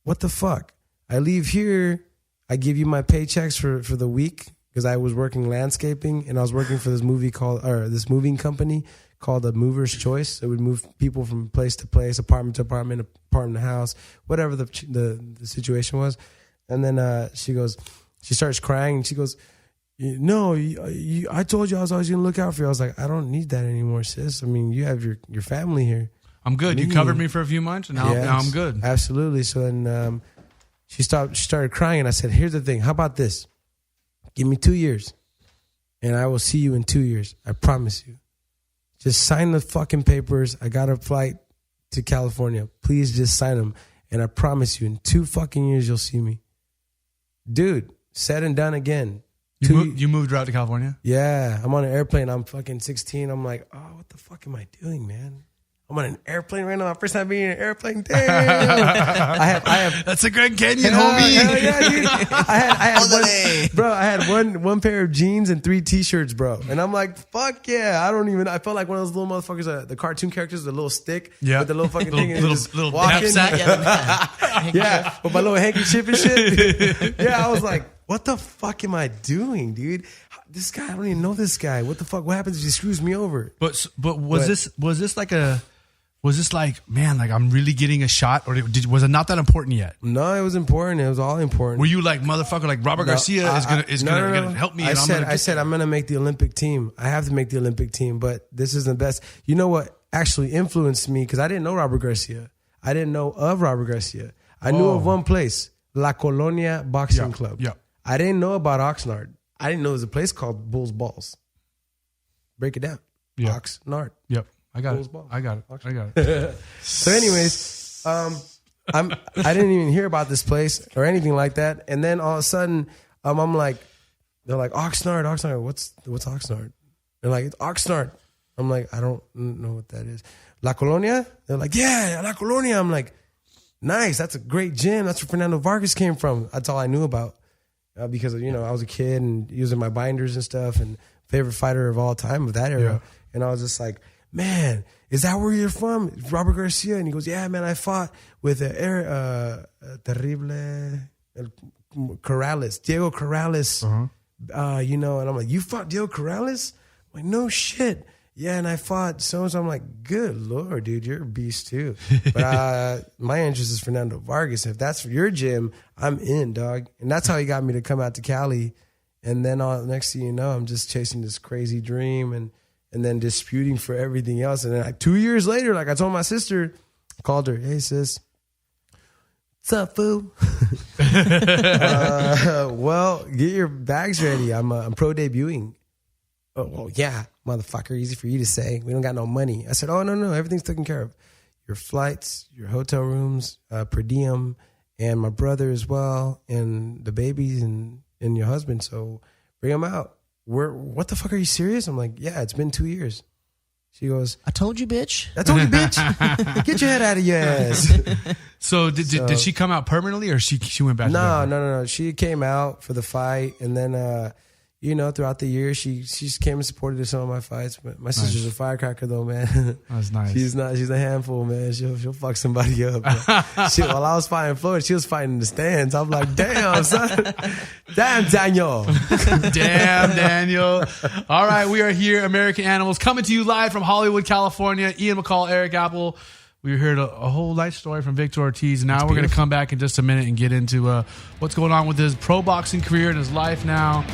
What the fuck? I leave here. I give you my paychecks for the week. Because I was working landscaping and I was working for this moving company called The Mover's Choice. So we'd move people from place to place, apartment to apartment, apartment to house, whatever the situation was. And then she starts crying and she goes, no, I told you I was always going to look out for you. I was like, I don't need that anymore, sis. I mean, you have your family here. I'm good. You covered me for a few months and now I'm good. Absolutely. So then she started crying and I said, here's the thing. How about this? Give me 2 years, and I will see you in 2 years. I promise you. Just sign the fucking papers. I got a flight to California. Please just sign them, and I promise you, in 2 fucking years, you'll see me. Dude, said and done again. You moved right to California? Yeah. I'm on an airplane. I'm fucking 16. I'm like, oh, what the fuck am I doing, man? I'm on an airplane right now. My first time being in an airplane. Damn. I have. That's a Grand Canyon, homie. Hell yeah, dude. I had one pair of jeans and 3 t-shirts, bro. And I'm like, fuck yeah. I felt like one of those little motherfuckers, the cartoon characters, the little stick with the little fucking thing. And little walking. Yeah, with my little handkerchief and shit. Yeah, I was like, what the fuck am I doing, dude? This guy, I don't even know this guy. What the fuck? What happens if he screws me over? But was this like, man, like I'm really getting a shot, or was it not that important yet? No, it was important. It was all important. Were you like, motherfucker, like Robert Garcia is gonna help me? I said I'm gonna make the Olympic team. I have to make the Olympic team, but this isn't the best. You know what actually influenced me? Because I didn't know Robert Garcia. I didn't know of Robert Garcia. I knew of one place, La Colonia Boxing Club. Yeah. I didn't know about Oxnard. I didn't know there was a place called Bull's Balls. Break it down. Yeah. Oxnard. Yep. I got it. So anyways, I didn't even hear about this place or anything like that. And then all of a sudden, I'm like, they're like, Oxnard. What's Oxnard? They're like, it's Oxnard. I'm like, I don't know what that is. La Colonia? They're like, yeah, La Colonia. I'm like, nice. That's a great gym. That's where Fernando Vargas came from. That's all I knew about. Because, I was a kid and using my binders and stuff, and favorite fighter of all time of that era. Yeah. And I was just like, man, is that where you're from? Robert Garcia? And he goes, yeah, man, I fought with Terrible Corrales, Diego Corrales. Uh-huh. And I'm like, you fought Diego Corrales? I'm like, no shit. Yeah, and I fought so-and-so. I'm like, good Lord, dude, you're a beast too. But my interest is Fernando Vargas. If that's for your gym, I'm in, dog. And that's how he got me to come out to Cali. And then next thing you know, I'm just chasing this crazy dream and then disputing for everything else. And then like 2 years later, like I told my sister, I called her, hey, sis, what's up, fool? Well, get your bags ready. I'm pro debuting. Oh, well, yeah, motherfucker, easy for you to say. We don't got no money. I said, oh, no, everything's taken care of. Your flights, your hotel rooms, per diem, and my brother as well, and the babies and your husband. So bring them out. What the fuck, are you serious? I'm like, yeah, it's been 2 years. She goes, I told you, bitch. I told you, bitch. Get your head out of your ass. So did she come out permanently, or she went back? No. She came out for the fight, and then throughout the year, she came and supported some of my fights. But my sister's a firecracker, though, man. That's nice. She's a handful, man. She'll fuck somebody up. While I was fighting Floyd, she was fighting in the stands. I'm like, damn, son. Damn, Daniel. Damn, Daniel. All right, we are here, American Animals, coming to you live from Hollywood, California. Ian McCall, Erik Apple. We heard a whole life story from Victor Ortiz. Now we're going to come back in just a minute and get into what's going on with his pro boxing career and his life now.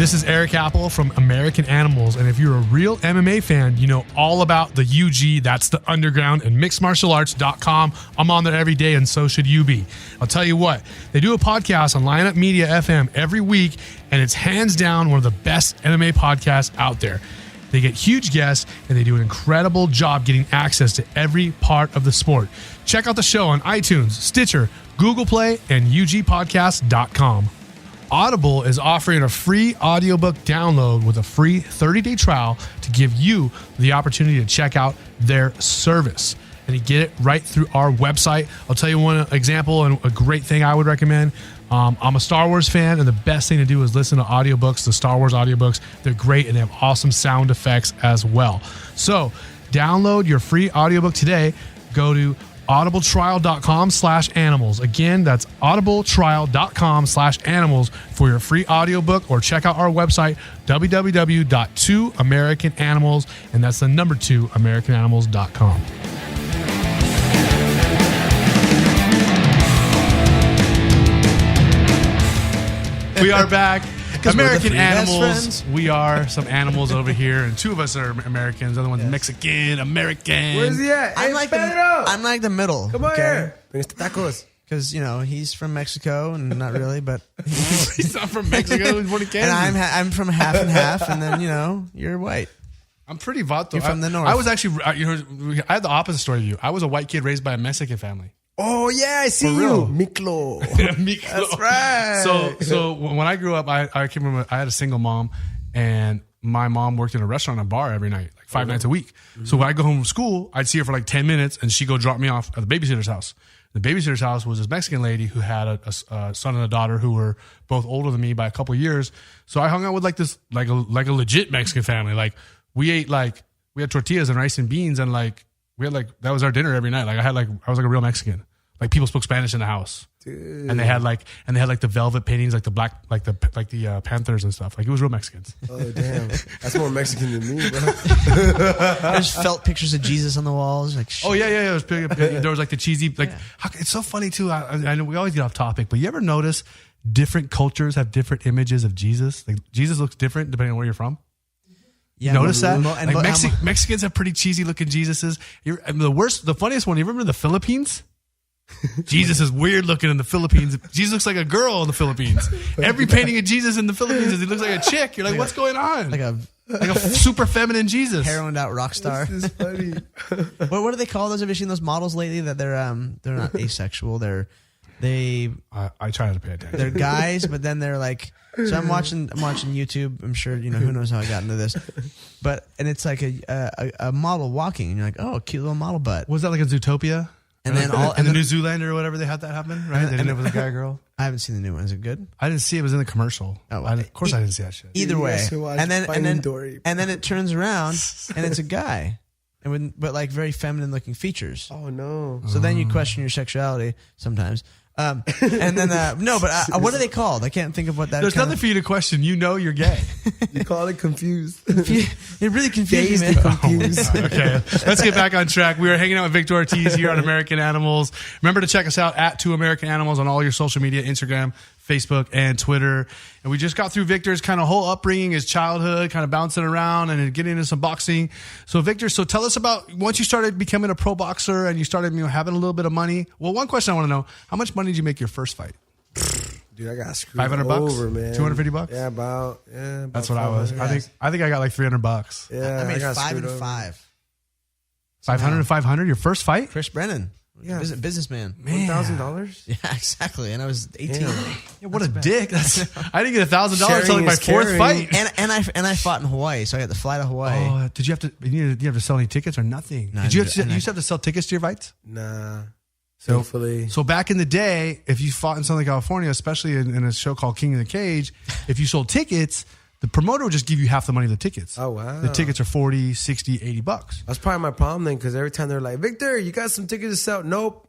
This is Erik Apple from American Animals, and if you're a real MMA fan, you know all about the UG, that's the underground, and mixedmartialarts.com. I'm on there every day, and so should you be. I'll tell you what, they do a podcast on Lineup Media FM every week, and it's hands down one of the best MMA podcasts out there. They get huge guests, and they do an incredible job getting access to every part of the sport. Check out the show on iTunes, Stitcher, Google Play, and ugpodcast.com. Audible is offering a free audiobook download with a free 30-day trial to give you the opportunity to check out their service. And you get it right through our website. I'll tell you one example and a great thing I would recommend. I'm a Star Wars fan, and the best thing to do is listen to audiobooks, the Star Wars audiobooks. They're great, and they have awesome sound effects as well. So download your free audiobook today. Go to audibletrial.com/animals. Again, that's audibletrial.com/animals for your free audiobook, or check out our website, www.2americananimals, and that's the number 2americananimals.com. We are back. American Animals. We are some animals over here, and two of us are Americans. The other one's Mexican, American. Where's he at? I'm Hey, like Pedro! I'm like the middle. Come on here. Bring us the tacos. Because, he's from Mexico, and not really, but... He's not from Mexico. He's born in Kansas. And I'm from half and half, and then, you're white. I'm pretty vato. You're from the north. I was actually, I had the opposite story of you. I was a white kid raised by a Mexican family. Oh, yeah, I see For real. you. Miklo. That's right. So when I grew up, I can remember I had a single mom, and my mom worked in a restaurant and bar every night, like 5 nights a week. Mm-hmm. So when I go home from school, I'd see her for like 10 minutes, and she'd go drop me off at the babysitter's house. The babysitter's house was this Mexican lady who had a son and a daughter who were both older than me by a couple of years. So I hung out with like a legit Mexican family. Like we had tortillas and rice and beans, and like we had that was our dinner every night. Like I was like a real Mexican. Like people spoke Spanish in the house. Dude. And they had the velvet paintings, like the black, like the Panthers and stuff. Like it was real Mexicans. Oh damn, that's more Mexican than me, bro. There's felt pictures of Jesus on the walls. Like oh yeah. There was like the cheesy it's so funny too. I know we always get off topic, but you ever notice different cultures have different images of Jesus? Like Jesus looks different depending on where you're from. Yeah, notice that? Mexicans have pretty cheesy looking Jesuses. The funniest one. You remember the Philippines? Jesus is weird looking in the Philippines. Jesus looks like a girl in the Philippines. Every painting of Jesus in the Philippines is he looks like a chick. You're like, what's going on? Like a super feminine Jesus, heroined out rock star. This is funny. What do they call those? Have you seen those models lately? That they're not asexual. I try not to pay attention. They're guys, but then they're like. So I'm watching YouTube. I'm sure who knows how I got into this, and it's like a model walking, and you're like, oh, cute little model butt. Was that like a Zootopia? And then the New Zoolander or whatever, they had that happen, right? They didn't know it was a guy or girl. I haven't seen the new one. Is it good? I didn't see it. It was in the commercial. Oh, of course I didn't see that shit. Either way, and then it turns around and it's a guy, but like very feminine looking features. Oh no! So then you question your sexuality sometimes. And then what are they called? I can't think of what that. There's nothing for you to question. You're gay. You call it confused. It really confused me, man. Confused. Okay, let's get back on track. We are hanging out with Victor Ortiz here on American Animals. Remember to check us out at 2 American Animals on all your social media, Instagram, Facebook, and Twitter. And we just got through Victor's kind of whole upbringing, his childhood, kind of bouncing around and getting into some boxing. So Victor, tell us about once you started becoming a pro boxer and you started having a little bit of money. Well, one question I want to know, how much money did you make your first fight? Dude, I got screwed $500 over, man. $250? Yeah, about that's what I was. I think I got like $300. Yeah, I made got 5 screwed and over. 5. 500 and 500, your first fight? Chris Brennan. Yeah. Businessman. $1,000? Yeah, exactly. And I was 18. Yeah, what a dick. I didn't get $1,000 until like my fourth fight. And I fought in Hawaii, so I got to fly to Hawaii. Oh, did you have to sell any tickets or nothing? No, you used to have to sell tickets to your fights? Nah. Hopefully. So back in the day, if you fought in Southern California, especially in a show called King of the Cage, if you sold tickets, the promoter would just give you half the money of the tickets. Oh, wow. The tickets are $40, $60, $80. That's probably my problem then, because every time they're like, Victor, you got some tickets to sell? Nope.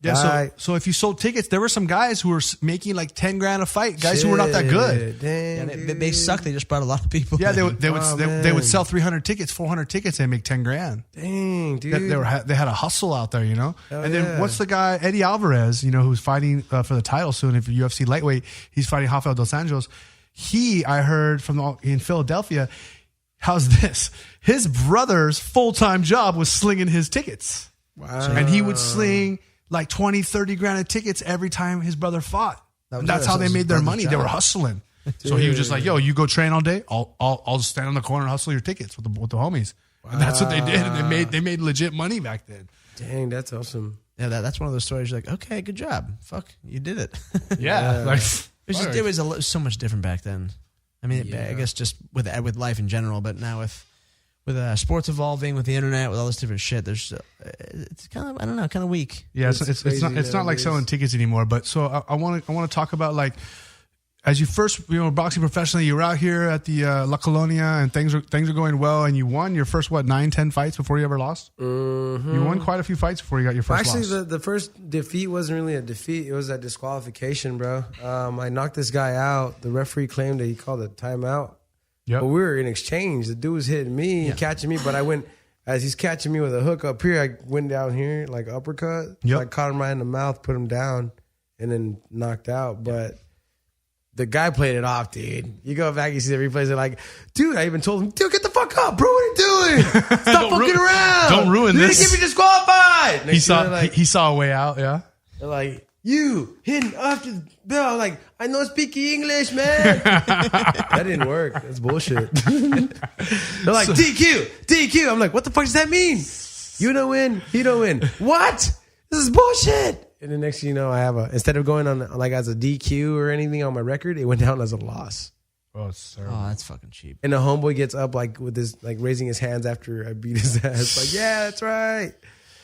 Yeah, so if you sold tickets, there were some guys who were making like $10,000 a fight. Guys who were not that good. Dang, they suck. They just brought a lot of people. Yeah, they would sell 300 tickets, 400 tickets, and make $10,000. Dang, dude. They had a hustle out there, Hell and then what's the guy Eddie Alvarez, who's fighting for the title soon? If UFC lightweight, he's fighting Rafael dos Anjos. I heard in Philadelphia, how's this? His brother's full-time job was slinging his tickets. Wow. And he would sling like 20, 30 grand of tickets every time his brother fought. And that's how they made their money. They were hustling. So he was just like, yo, you go train all day. I'll stand on the corner and hustle your tickets with the homies. Wow. And that's what they did. And they made legit money back then. Dang, that's awesome. Yeah, that's one of those stories. You're like, okay, good job. Fuck, you did it. Yeah. Like, it was so much different back then. I mean, I guess just with life in general, but now with sports evolving, with the internet, with all this different shit, there's it's kind of, I don't know, kind of weak. Yeah, it's not like selling tickets anymore. But so I want to talk about, like, as you first, boxing professionally, you were out here at the La Colonia, and things are going well, and you won your first 9-10 fights before you ever lost. Mm-hmm. You won quite a few fights before you got your first loss. Actually, the first defeat wasn't really a defeat; it was a disqualification, bro. I knocked this guy out. The referee claimed that he called a timeout. Yep. But we were in exchange. The dude was hitting me, catching me, but I went as he's catching me with a hook up here. I went down here like uppercut. Yep. So I caught him right in the mouth, put him down, and then knocked out. But the guy played it off, dude. You go back, you see the replays. They're like, dude, I even told him, dude, get the fuck up, bro. What are you doing? Stop fucking around. Don't ruin You're this. You're going to get me disqualified. He saw a way out, yeah. They're like, you hitting after the bell. I'm like, I know speaking English, man. That didn't work. That's bullshit. They're like, DQ. I'm like, what the fuck does that mean? You don't win. He don't win. What? This is bullshit. And the next thing you know, I have instead of going on like as a DQ or anything on my record, it went down as a loss. Oh, sir. Oh, that's fucking cheap. And the homeboy gets up like with his, like raising his hands after I beat his ass. Like, yeah, that's right.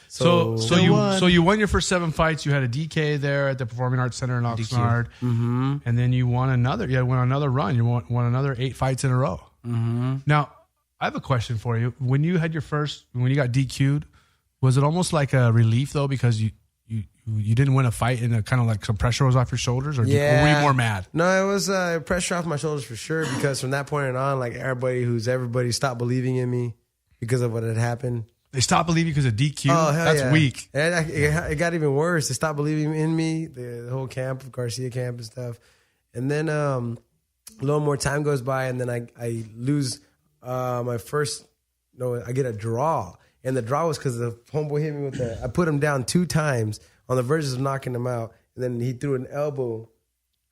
So you won your first 7 fights. You had a DK there at the Performing Arts Center in Oxnard, and then you won another. You won another run. You won another 8 fights in a row. Mm-hmm. Now, I have a question for you. When you got DQ'd, was it almost like a relief though, because you didn't win a fight and kind of like some pressure was off your shoulders, or were you more mad? No, it was pressure off my shoulders for sure, because from that point on, like everybody stopped believing in me because of what had happened. They stopped believing because of DQ? Oh, hell That's yeah. weak. And it got even worse. They stopped believing in me, the whole camp, Garcia camp and stuff. And then a little more time goes by, and then I lose my first, I get a draw. And the draw was because the homeboy hit me I put him down 2 times on the verge of knocking him out. And then he threw an elbow.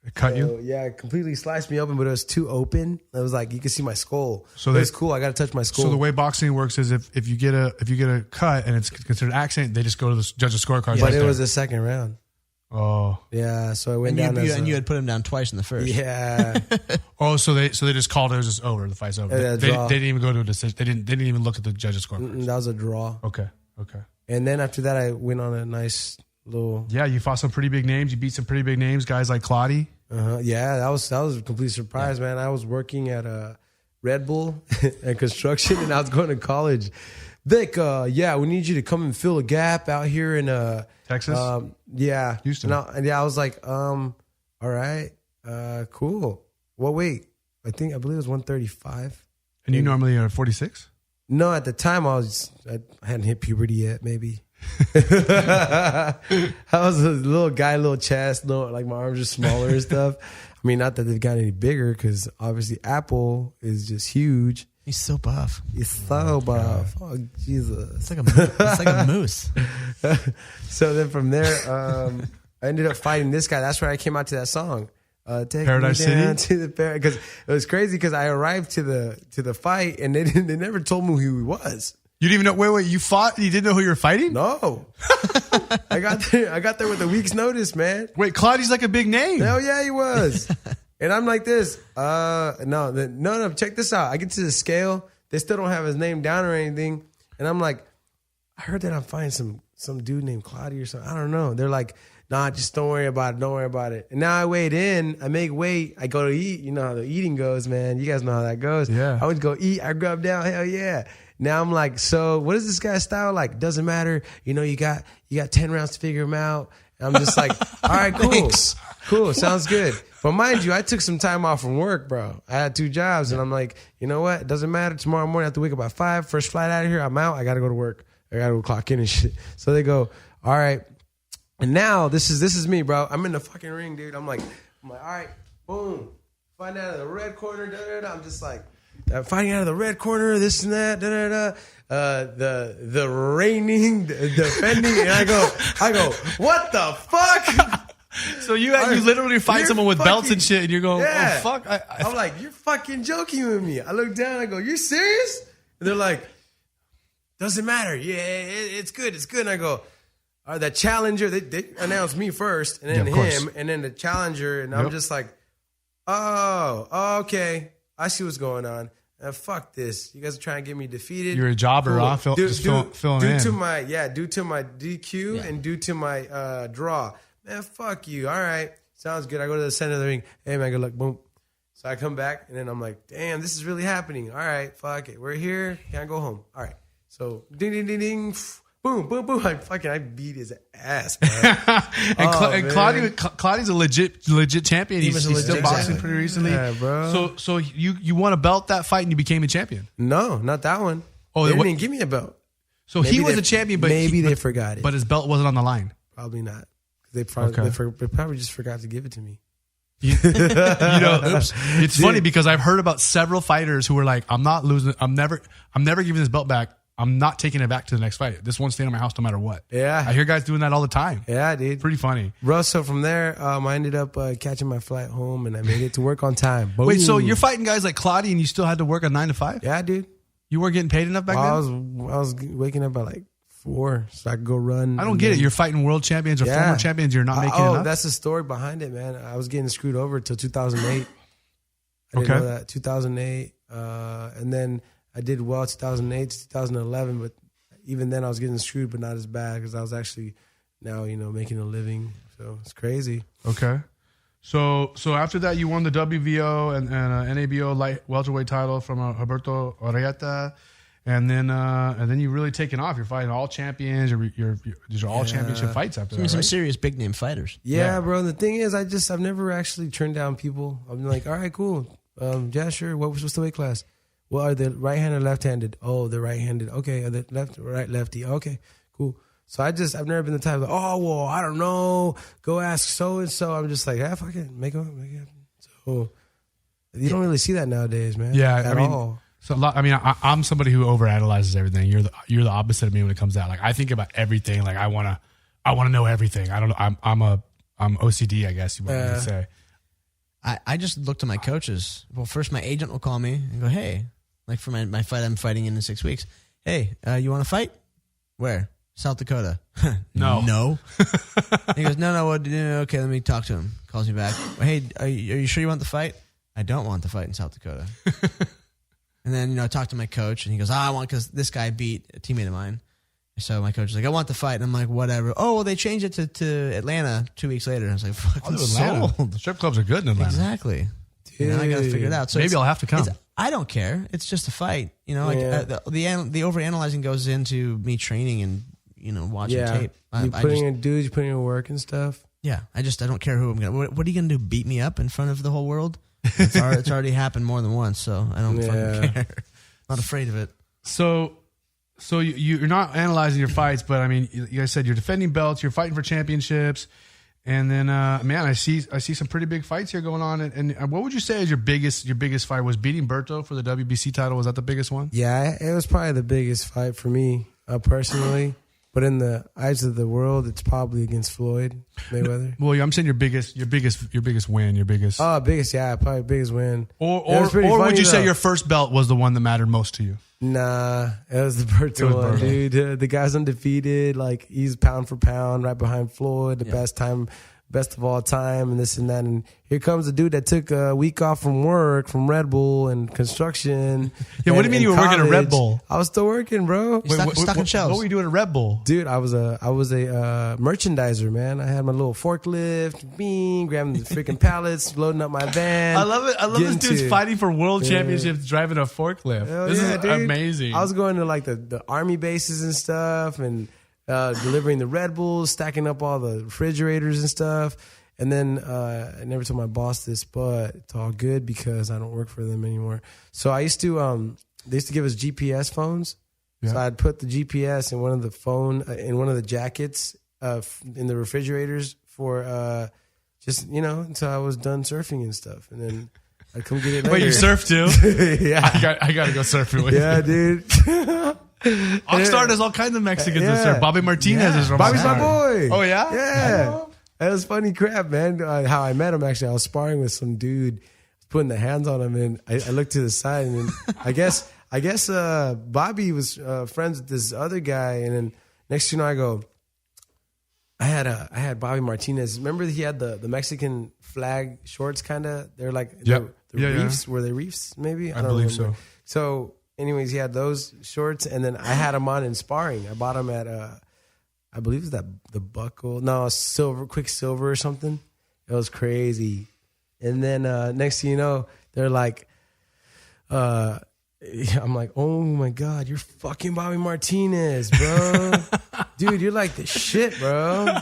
It cut you? Yeah, it completely sliced me open, but it was too open. It was like you could see my skull. So it's cool. I got to touch my skull. So the way boxing works is if you get a cut and it's considered an accident, they just go to the judge's scorecard. But it was the second round. Oh. Yeah, so I went down. And you had put him down twice in the first. Yeah. Oh, so they just called it was just over. The fight's over. Yeah, they didn't even go to a decision. They didn't even look at the judge's scorecard. That was a draw. Okay. And then after that, I went on a nice little. Yeah, you fought some pretty big names. You beat some pretty big names, guys like Claudia. Yeah, that was a complete surprise, man. I was working at Red Bull and construction, and I was going to college. Vic, we need you to come and fill a gap out here in Texas. Yeah, Houston. I was like, all right, cool. Well, wait, I believe it was 135. And you normally are 46? No, at the time I hadn't hit puberty yet, maybe. I was a little guy, little chest, like my arms are smaller and stuff. I mean, not that they've gotten any bigger, because obviously Apple is just huge. He's so buff. He's so buff. Oh, Jesus. It's like a moose. So then from there, I ended up fighting this guy. That's where I came out to that song. Take Paradise me down City? to the because it was crazy, because I arrived to the fight and they never told me who he was. You didn't even know. Wait, you fought? You didn't know who you were fighting? No. I got there with a week's notice, man. Wait, Claudia's like a big name. Hell yeah, he was. And I'm like this. No. Check this out. I get to the scale. They still don't have his name down or anything. And I'm like, I heard that I'm fighting some dude named Claudia or something. I don't know. They're like, nah, just don't worry about it. Don't worry about it. And now I weighed in. I make weight. I go to eat. You know how the eating goes, man. You guys know how that goes. Yeah. I would go eat. I grub down. Hell yeah. Now I'm like, so what is this guy's style like? Doesn't matter. You got 10 rounds to figure him out. And I'm just like, all right, cool. Thanks. Cool. Sounds good. But mind you, I took some time off from work, bro. I had 2 jobs, and I'm like, you know what? It doesn't matter. Tomorrow morning I have to wake up at 5. First flight out of here. I'm out. I got to go to work. I got to go clock in and shit. So they go, all right. And now this is me, bro. I'm in the fucking ring, dude. I'm like, all right, boom. fighting out of the red corner, I'm just like, fighting out of the red corner, this and that, the reigning, defending, and I go, what the fuck? So you literally fight someone with belts and shit, and you're going, yeah. oh fuck. I'm like, you're fucking joking with me. I look down, I go, you serious? And they're like, doesn't matter. Yeah, it's good. And I go, the challenger, they announced me first, and then him, and then the challenger, and I'm just like, oh, okay. I see what's going on. Fuck this. You guys are trying to get me defeated. You're a jobber, huh? Filling in. Due to my DQ and due to my draw. Man, fuck you. All right. Sounds good. I go to the center of the ring. Hey, man, good luck. Boom. So I come back, and then I'm like, damn, this is really happening. All right, fuck it. We're here. Can I go home? All right. So ding, ding, ding, ding. Boom, boom, boom. I beat his ass, man. and Claudio's a legit champion. He's still boxing pretty recently. Yeah, bro. So you won a belt that fight and you became a champion? No, not that one. Oh, they didn't even give me a belt. So maybe he was a champion, but they forgot it. But his belt wasn't on the line. Probably not. They probably just forgot to give it to me. It's funny because I've heard about several fighters who were like, I'm not losing. I'm never giving this belt back. I'm not taking it back to the next fight. This one's staying in my house no matter what. Yeah. I hear guys doing that all the time. Yeah, dude. Pretty funny. Bro, so from there, I ended up catching my flight home, and I made it to work on time. Boom. Wait, so you're fighting guys like Claudio and you still had to work a 9 to 5? Yeah, dude. You weren't getting paid enough back then? I was waking up at like 4 so I could go run. I don't get it. You're fighting world champions or former champions. You're not making enough? That's the story behind it, man. I was getting screwed over till 2008. I didn't know that. 2008. And then I did well 2008 to 2011, but even then I was getting screwed, but not as bad because I was actually now, making a living. So it's crazy. Okay. So after that, you won the WVO and NABO light welterweight title from Roberto Orelleta. And then you really taken off. You're fighting all champions. These are all championship fights after that. Some serious big name fighters. Yeah, bro. The thing is, I've never actually turned down people. I'm like, all right, cool. Yeah, sure. What's the weight class? Well, are they right-handed or left-handed? Oh, they're right-handed. Okay. Are they lefty? Okay, cool. So I've never been the type of, I don't know. Go ask so-and-so. I'm just like, fuck it. Make it happen. So you don't really see that nowadays, man. Yeah, at all. So I'm somebody who overanalyzes everything. You're the opposite of me when it comes to that. Like I think about everything. Like I wanna know everything. I don't know. I'm OCD, I guess you might say. I just look to my coaches. Well, first my agent will call me and go, hey, like for my fight I'm fighting in 6 weeks. Hey, you want to fight? Where? South Dakota. No. He goes, no. Okay, let me talk to him. Calls me back. Hey, are you sure you want the fight? I don't want the fight in South Dakota. And then, I talked to my coach, and he goes, I want, because this guy beat a teammate of mine. So my coach is like, I want the fight. And I'm like, whatever. Oh, well, they changed it to Atlanta 2 weeks later. And I was like, fucking sold. The strip clubs are good in Atlanta. Exactly. Dude. I got to figure it out. So maybe I'll have to come. I don't care. It's just a fight. The overanalyzing goes into me training and, watching tape. You putting in work and stuff. Yeah. I don't care who I'm going to. What are you going to do? Beat me up in front of the whole world? It's already happened more than once, so I don't fucking care. Not afraid of it. So you're not analyzing your fights, but I mean, you guys said you're defending belts, you're fighting for championships, and then man, I see some pretty big fights here going on. And what would you say is your biggest fight? Was beating Berto for the WBC title? Was that the biggest one? Yeah, it was probably the biggest fight for me personally. But in the eyes of the world, it's probably against Floyd Mayweather. Well, I'm saying your biggest win, your biggest. Oh, probably biggest win. Or would you say your first belt was the one that mattered most to you? Nah, it was the Berto one, dude. The guy's undefeated. Like he's pound for pound, right behind Floyd, best of all time, and this and that. And here comes a dude that took a week off from work, from Red Bull and construction. Yeah, what do you mean you were working at Red Bull? I was still working, bro. Stuck in shelves. What were you doing at Red Bull? Dude, I was a merchandiser, man. I had my little forklift, grabbing the freaking pallets, loading up my van. I love it. I love this dude's fighting for world championships, driving a forklift. This is dude. amazing. I was going to like the army bases and stuff, and delivering the Red Bulls, stacking up all the refrigerators and stuff. And then I never told my boss this, but it's all good because I don't work for them anymore. So I used to, they used to give us GPS phones. Yeah. So I'd put the GPS in one of the jackets in the refrigerators for just, until I was done surfing and stuff. And then I'd come get it later. Wait, you surf too? Yeah. I got to go surfing with Yeah, you. dude. Oxnard has all kinds of Mexicans that surf. Bobby Martinez is from Bobby's my Oxnard. boy. Oh, yeah? Yeah. That was funny crap, man. How I met him, actually. I was sparring with some dude, putting the hands on him, and I looked to the side, and then I guess Bobby was friends with this other guy, and then next thing you know, I go, I had Bobby Martinez. Remember he had the Mexican flag shorts, kind of? They're like the reefs. Yeah. Were they reefs? Maybe I believe remember. so. So, anyways, he had those shorts, and then I had him on in sparring. I bought him at I believe it was the Buckle. No, Quicksilver or something. It was crazy. And then next thing you know, they're like, I'm like, oh my God, you're fucking Bobby Martinez, bro. Dude, you're like the shit, bro.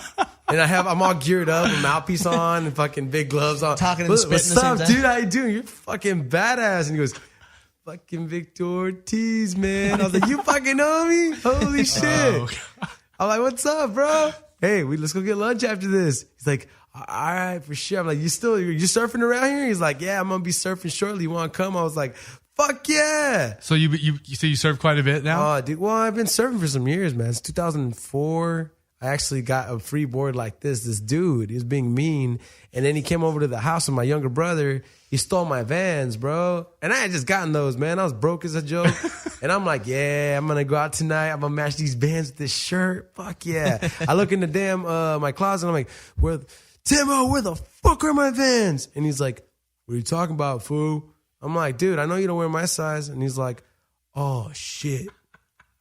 And I'm all geared up, a mouthpiece on, and fucking big gloves on. Talking and spitting What's the same up, time? dude? How you doing? You're fucking badass. And he goes, fucking Victor Ortiz, man. I was like, you fucking know me? Holy shit. Oh, I'm like, what's up, bro? Hey, let's go get lunch after this. He's like, all right, for sure. I'm like, you surfing around here? He's like, yeah, I'm going to be surfing shortly. You want to come? I was like, fuck yeah. So you surf quite a bit now? Oh, dude. Well, I've been surfing for some years, man. It's 2004. I actually got a free board like this. This dude, he was being mean. And then he came over to the house with my younger brother. He stole my Vans, bro. And I had just gotten those, man. I was broke as a joke. And I'm like, yeah, I'm going to go out tonight. I'm going to match these Vans with this shirt. Fuck yeah. I look in the damn, my closet. And I'm like, Timo, where the fuck are my Vans? And he's like, what are you talking about, fool? I'm like, dude, I know you don't wear my size. And he's like, oh, shit.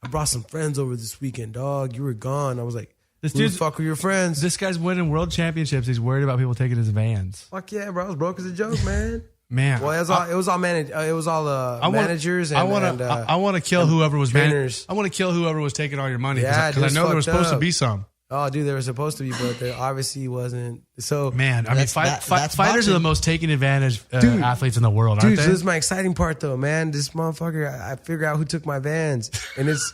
I brought some friends over this weekend, dog. You were gone. I was like, who the fuck were your friends? This guy's winning world championships. He's worried about people taking his Vans. Fuck yeah, bro. I was broke as a joke, man. Man. Well, it was all managers and I want to kill whoever was trainers. I want to kill whoever was taking all your money. Yeah, because I know there was supposed to be some. Oh, dude, there was supposed to be, but there obviously wasn't. So, man, I mean, fighters boxing. are the most taken advantage athletes in the world, aren't dude, they? So this is my exciting part, though, man. This motherfucker, I figure out who took my Vans, and it's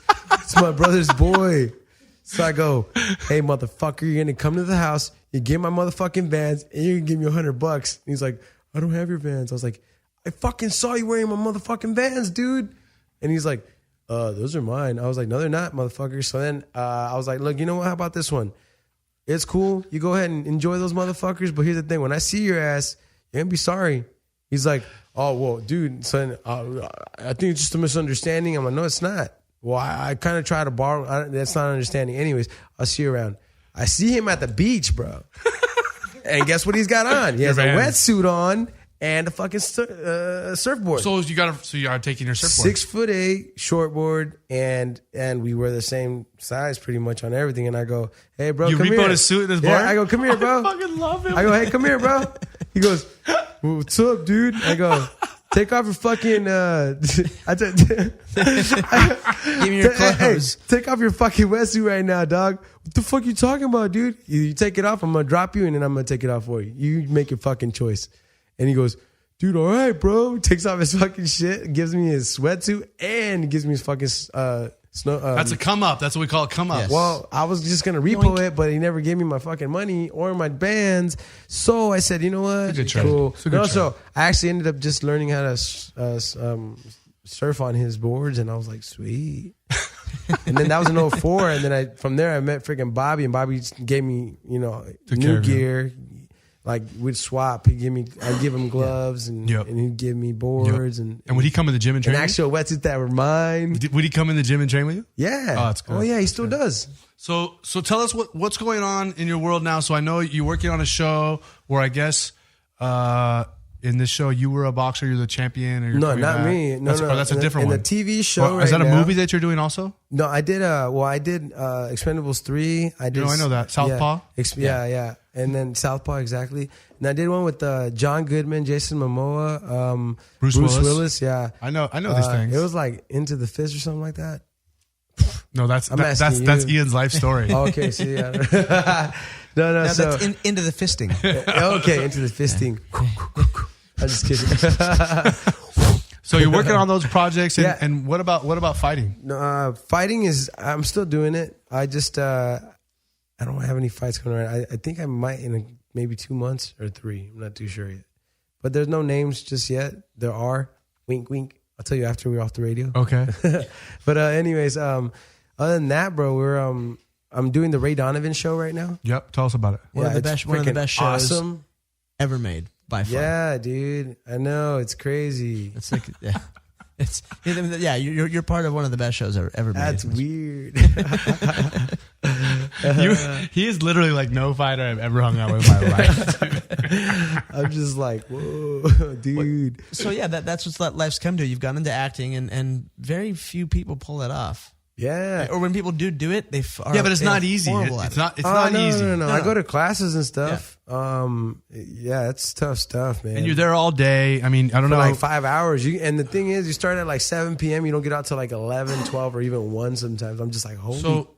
my brother's boy. So I go, hey, motherfucker, you're going to come to the house, you get my motherfucking Vans, and you're going to give me $100. And he's like, I don't have your Vans. I was like, I fucking saw you wearing my motherfucking Vans, dude. And he's like, those are mine. I was like, no, they're not, motherfucker. So then I was like, look, you know what? How about this one? It's cool. You go ahead and enjoy those motherfuckers. But here's the thing. When I see your ass, you're going to be sorry. He's like, oh, well, dude, son, I think it's just a misunderstanding. I'm like, no, it's not. Well, I kind of try to borrow. That's not understanding. Anyways, I'll see you around. I see him at the beach, bro. And guess what he's got on? He has a wetsuit on and a fucking surfboard. So you are taking your surfboard. 6'8" shortboard, and we were the same size pretty much on everything. And I go, hey, bro, you come here. repoed his suit in his bar? Yeah, I go, come here, bro. I fucking love him. I go, hey, come here, bro. He goes, what's up, dude? I go, take off your fucking. Give me your clothes. Hey, take off your fucking wetsuit right now, dog. What the fuck you talking about, dude? You take it off, I'm gonna drop you, and then I'm gonna take it off for you. You make your fucking choice. And he goes, dude, all right, bro. Takes off his fucking shit, gives me his sweatsuit, and gives me his fucking snow. That's a come up. That's what we call a come up. Yes. Well, I was just gonna repo it, but he never gave me my fucking money or my bands. So I said, you know what? It's a good trade. Cool. It's a good trade. So I actually ended up just learning how to surf on his boards, and I was like, sweet. And then that was in 2004, and then from there I met freaking Bobby, and Bobby gave me, new gear. Like we'd swap. I'd give him gloves, and he'd give me boards, and would he come in the gym and train? An actual wetsuit that were mine. Would he come in the gym and train with you? Yeah. Oh, that's good. Oh yeah, he still does. So tell us what's going on in your world now. So I know you're working on a show where I guess in this show you were a boxer, you're the champion. Or No, not me. No, that's a different one. In the TV show, is that a now, movie that you're doing also? No, I did. I did Expendables 3. I did. I know that Southpaw. Yeah, and then Southpaw exactly. And I did one with John Goodman, Jason Momoa, Bruce Willis. Yeah, I know these things. It was like Into the Fist or something like that. No, that's Ian's life story. Okay, so yeah. No, so that's into the fisting. Okay, Into the Fisting. I'm just kidding. So you're working on those projects, and what about fighting? No, fighting is. I'm still doing it. I just I don't have any fights coming around. I think I might in maybe 2 months or 3. I'm not too sure yet. but there's no names just yet. There are. Wink, wink. I'll tell you after we're off the radio. Okay. But anyways, other than that, bro, I'm doing the Ray Donovan show right now. Yep. Tell us about it. One of the it's best shows awesome. ever made by far. Yeah, dude. I know, it's crazy. It's like you're part of one of the best shows ever made. That's weird. He is literally like no fighter I've ever hung out with in my life. I'm just like, whoa, dude. So yeah, that's what life's come to. You've gone into acting, and very few people pull it off. Yeah. Or when people do it, but it's not easy. It's not easy. No. I go to classes and stuff. Yeah, it's tough stuff, man. And you're there all day. I mean, I don't know. Like 5 hours. And the thing is, you start at like 7 p.m. You don't get out till like 11, 12, or even 1 sometimes. I'm just like, holy So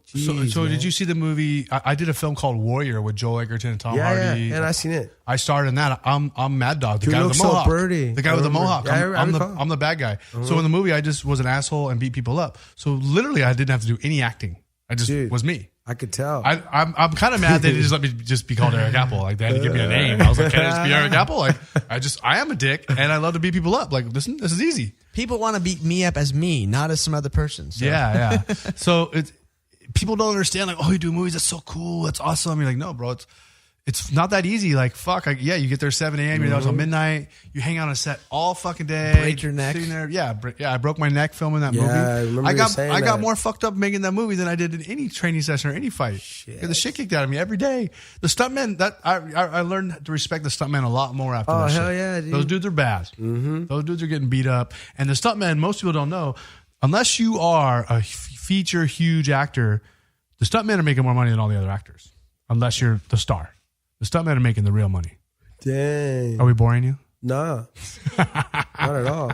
did you see the movie? I did a film called Warrior with Joel Edgerton and Tom Hardy. Yeah, and I seen it. I starred in that. I'm Mad Dog, the guy with the so Mohawk. birdie. The guy with the Mohawk. Yeah, I'm the bad guy. So in the movie, I just was an asshole and beat people up. So literally, I didn't have to do any acting. I just was me. I could tell. I'm kind of mad they just let me just be called Eric Apple. Like they had to give me a name. I was like, can I just be Eric Apple? Like I am a dick and I love to beat people up. Like this is easy. People want to beat me up as me, not as some other person. So. Yeah. So people don't understand. Like, oh, you do movies. That's so cool. That's awesome. You're like, no, bro. It's not that easy. Like, fuck. You get there 7 a.m. You're there till midnight. You hang out on a set all fucking day. Break your neck. Sitting there. Yeah. I broke my neck filming that movie. I remember I got more fucked up making that movie than I did in any training session or any fight. The shit kicked out of me every day. The stuntmen, I learned to respect the stuntmen a lot more after that. Oh, hell shit. yeah, dude. Those dudes are bad. Mm-hmm. Those dudes are getting beat up. And the stuntmen, most people don't know, unless you are a feature huge actor, the stuntmen are making more money than all the other actors. Unless you're the star. The stuntmen are making the real money. Dang. Are we boring you? No. Not at all.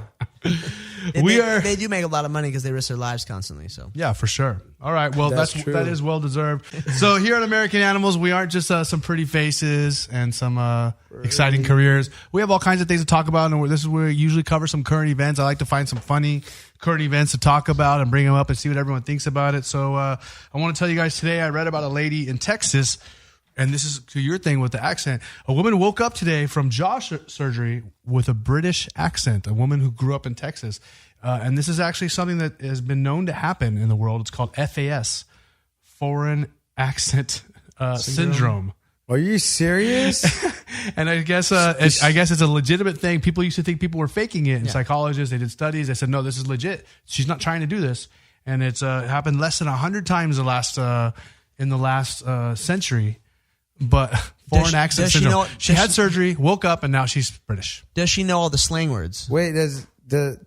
They do make a lot of money because they risk their lives constantly. So yeah, for sure. All right, well That's true. that is well deserved. So here on American Animals, we aren't just some pretty faces and some exciting careers. We have all kinds of things to talk about, and this is where we usually cover some current events. I like to find some funny current events to talk about and bring them up and see what everyone thinks about it. So I want to tell you guys today, I read about a lady in Texas. And this is to your thing with the accent. A woman woke up today from jaw surgery with a British accent, a woman who grew up in Texas. And this is actually something that has been known to happen in the world. It's called FAS, Foreign Accent Syndrome. Are you serious? And I guess it's a legitimate thing. People used to think people were faking it. And psychologists, they did studies. They said, no, this is legit. She's not trying to do this. And it's happened less than 100 times in the last century. But foreign accent syndrome. She had surgery, woke up, and now she's British. Does she know all the slang words? Wait, is it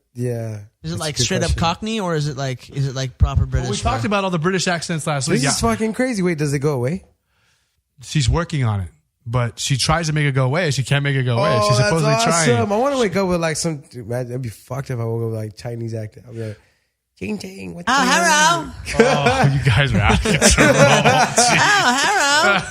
like straight up Cockney, or is it like proper British? Well, we talked about all the British accents last week. This is fucking crazy. Wait, does it go away? She's working on it, but she tries to make it go away. She can't make it go away. She's supposedly trying. I want to wake up with like some. Man, it'd be fucked if I woke up with like Chinese accent. I'd be like, "Ching ching, what's hello." Oh, you guys are out of control. Hello.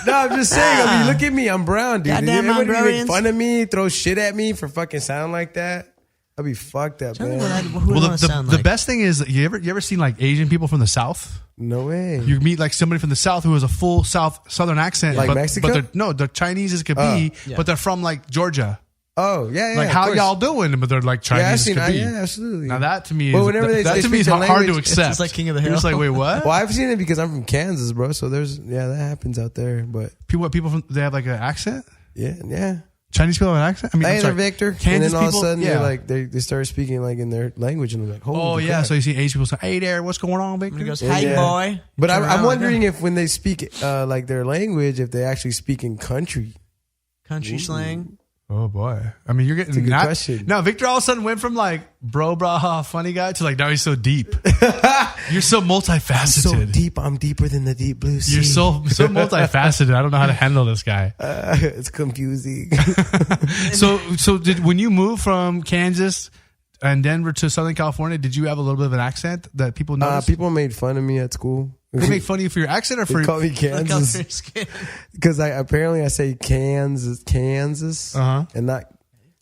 No, I'm just saying. I mean, look at me. I'm brown, dude. Goddamn Everybody make Mongolians. fun of me, throw shit at me for fucking sound like that. I'd be fucked up, man. The best thing is, you ever seen like Asian people from the South? No way. You meet like somebody from the South who has a full Southern accent, like but, Mexico. But they're Chinese as could be, but they're from like Georgia. Oh yeah, like how y'all doing? But they're like Chinese as could be. Yeah, absolutely. Now that to me Well, is whenever they to me is speak hard their to language, accept. it's like King of the Hill. You're just like, wait, what? Well, I've seen it because I'm from Kansas, bro. So there's that happens out there. But people from they have like an accent. Yeah. Chinese people have an accent. I mean, Hey there, Victor. Kansas and then all people, of a sudden, they're like they start speaking like in their language, and they're like, "Holy oh yeah." crap. So you see Asian people say, "Hey there, what's going on, Victor?" He goes, "Hey boy." But I'm wondering if when they speak like their language, if they actually speak in country slang. Oh boy! I mean, you're getting That's a good question. Now, Victor all of a sudden went from like bro, brah, funny guy to like now he's so deep. You're so multifaceted. so deep. I'm deeper than the deep blue sea. You're so multifaceted. I don't know how to handle this guy. It's confusing. So when you moved from Kansas and Denver to Southern California, did you have a little bit of an accent that people noticed? People made fun of me at school. They make fun of you for your accent or for They call me Kansas because I say Kansas, and not.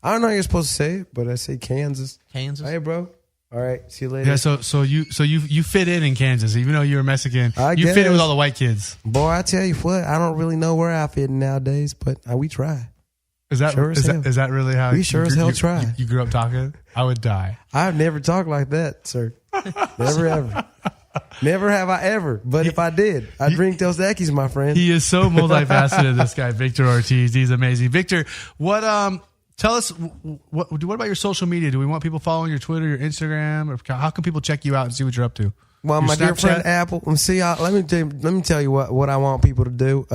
I don't know how you're supposed to say it, but I say Kansas. Hey, bro. All right, see you later. Yeah, so you fit in Kansas, even though you were Mexican. You guess. fit in with all the white kids. Boy, I tell you what, I don't really know where I fit in nowadays, but we try. Is that Sure as hell. is that really how We sure as hell try. You grew up talking? I would die. I've never talked like that, sir. Never ever. Never have I ever. But if I did, I'd drink Dos Equis, my friend. He is so multifaceted. This guy, Victor Ortiz. He's amazing. Victor, what? Tell us what about your social media? Do we want people following your Twitter, your Instagram, or how can people check you out and see what you're up to? Well, Your my dear Snapchat? friend Apple, let me tell you what I want people to do.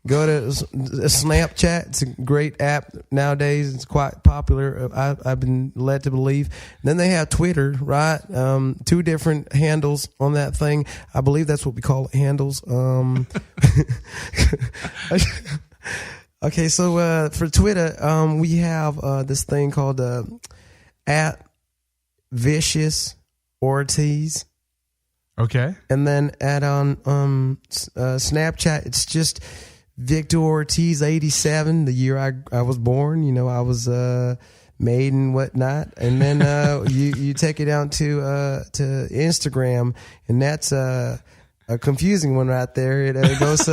Go to Snapchat. It's a great app nowadays. It's quite popular. I've been led to believe. Then they have Twitter, right? 2 different handles on that thing. I believe that's what we call it, handles. Okay, so for Twitter, we have this thing called at Vicious Ortiz. Okay. And then on Snapchat, it's just Victor Ortiz 87, the year I was born. You know, I was made and whatnot. And then you take it down to Instagram, and that's a confusing one right there. It goes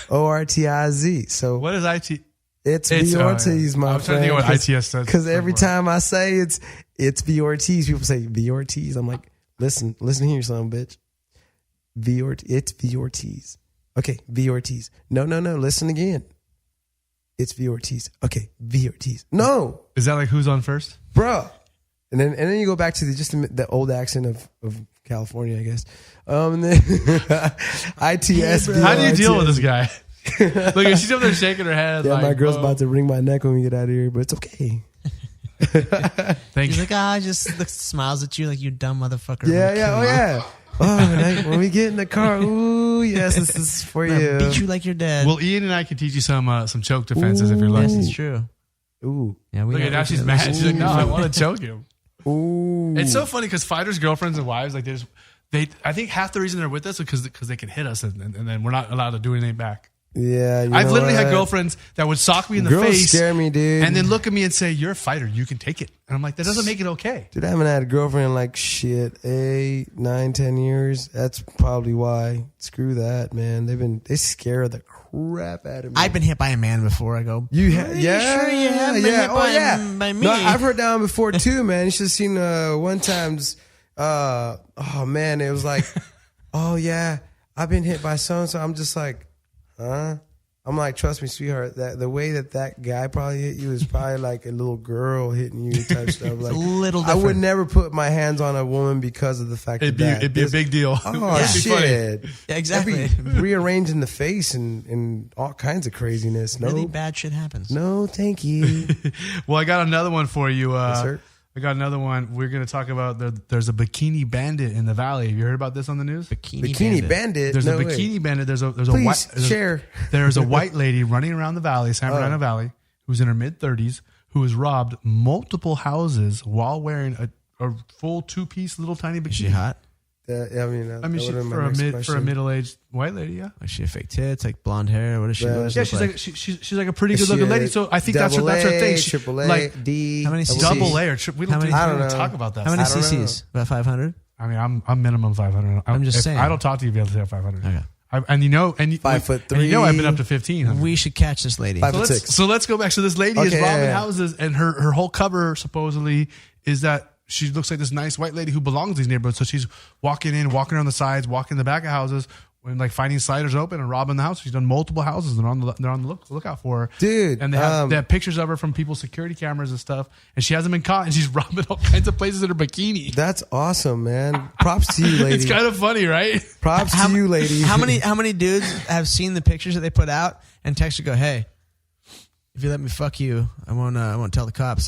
ITSVORTIZ. So What is IT? It's V Ortiz, my I'm trying to friend. think what ITS stands Because every for. time I say it's V Ortiz, people say V Ortiz. I'm like, listen here, son, bitch. It's V Ortiz. Okay, V Ortiz. No. Listen again. It's V Ortiz. Okay, V Ortiz. No, Is that like who's on first? bro. And then you go back to the old accent of California, I guess. And then ITS. How do you deal with this guy? Look, she's up there shaking her head. Yeah, like, my girl's whoa. about to wring my neck when we get out of here, but it's okay. Thank He's you. like, just smiles at you like you dumb motherfucker. Yeah. Oh, when we get in the car, ooh, yes, this is for you. Beat you like you're dead. Well, Ian and I can teach you some choke defenses if you're yes, lucky. it's true. Ooh. Yeah, we Look know at now, we she's can- mad. She's like, no, I want to choke him. Ooh. It's so funny because fighters' girlfriends and wives, like I think half the reason they're with us is because they can hit us and then we're not allowed to do anything back. Yeah, I've literally had girlfriends that would sock me in the Girls face, scare me, dude. and then look at me and say, "You're a fighter. You can take it." And I'm like, that doesn't make it okay. Dude, I haven't had a girlfriend in like 8, 9, 10 years. That's probably why. Screw that, man. They scare the crap out of me. I've been hit by a man before. I go, Yeah, sure you have been hit by me? No, I've heard that one before too, man. You should have seen one time's. Oh man, it was like, oh yeah, I've been hit by so and so. I'm just like, huh? I'm like, trust me, sweetheart. That the way that guy probably hit you is probably like a little girl hitting you type stuff. Like, a little I different. would never put my hands on a woman because of the fact It'd that be a big deal. Oh It'd be funny. shit! Yeah, exactly. That'd be rearranging the face and all kinds of craziness. No, Really bad shit happens. no, thank you. Well, I got another one for you. Yes, sir. I got another one. We're going to talk about there's a bikini bandit in the valley. Have you heard about this on the news? Bikini bandit. There's no a way. bikini bandit. There's a Please white share. There's a white lady running around the valley, San Bernardino Valley, who's in her mid-30s, who has robbed multiple houses while wearing a full 2-piece little tiny bikini. Is she hot? I mean, for a middle-aged white lady, yeah. Like she have fake tits, like blonde hair. What does she? Yeah. What does she Yeah, look she's like a pretty good-looking lady. So I think that's her thing. Triple A, Like D. How many CCs? double A or we don't, How many- we I don't don't even know. talk about that. How many I don't know. CCs? About 500. I mean, I'm minimum 500. I'm just saying. I don't talk to you if you have to say 500. Okay. And you know, 5'3". and you know, I've been up to 1500. We should catch this lady. 5'6". So let's go back. So this lady is Okay, robbing yeah. houses, and her whole cover supposedly is that she looks like this nice white lady who belongs to these neighborhoods. So she's walking around the sides, walking in the back of houses, and like finding sliders open and robbing the house. She's done multiple houses. They're on the lookout for her, Dude, And they have pictures of her from people's security cameras and stuff. And she hasn't been caught, and she's robbing all kinds of places in her bikini. That's awesome, man. Props to you, lady. It's kind of funny, right? Props to you, lady. How many dudes have seen the pictures that they put out and text you go, hey, if you let me fuck you, I won't tell the cops.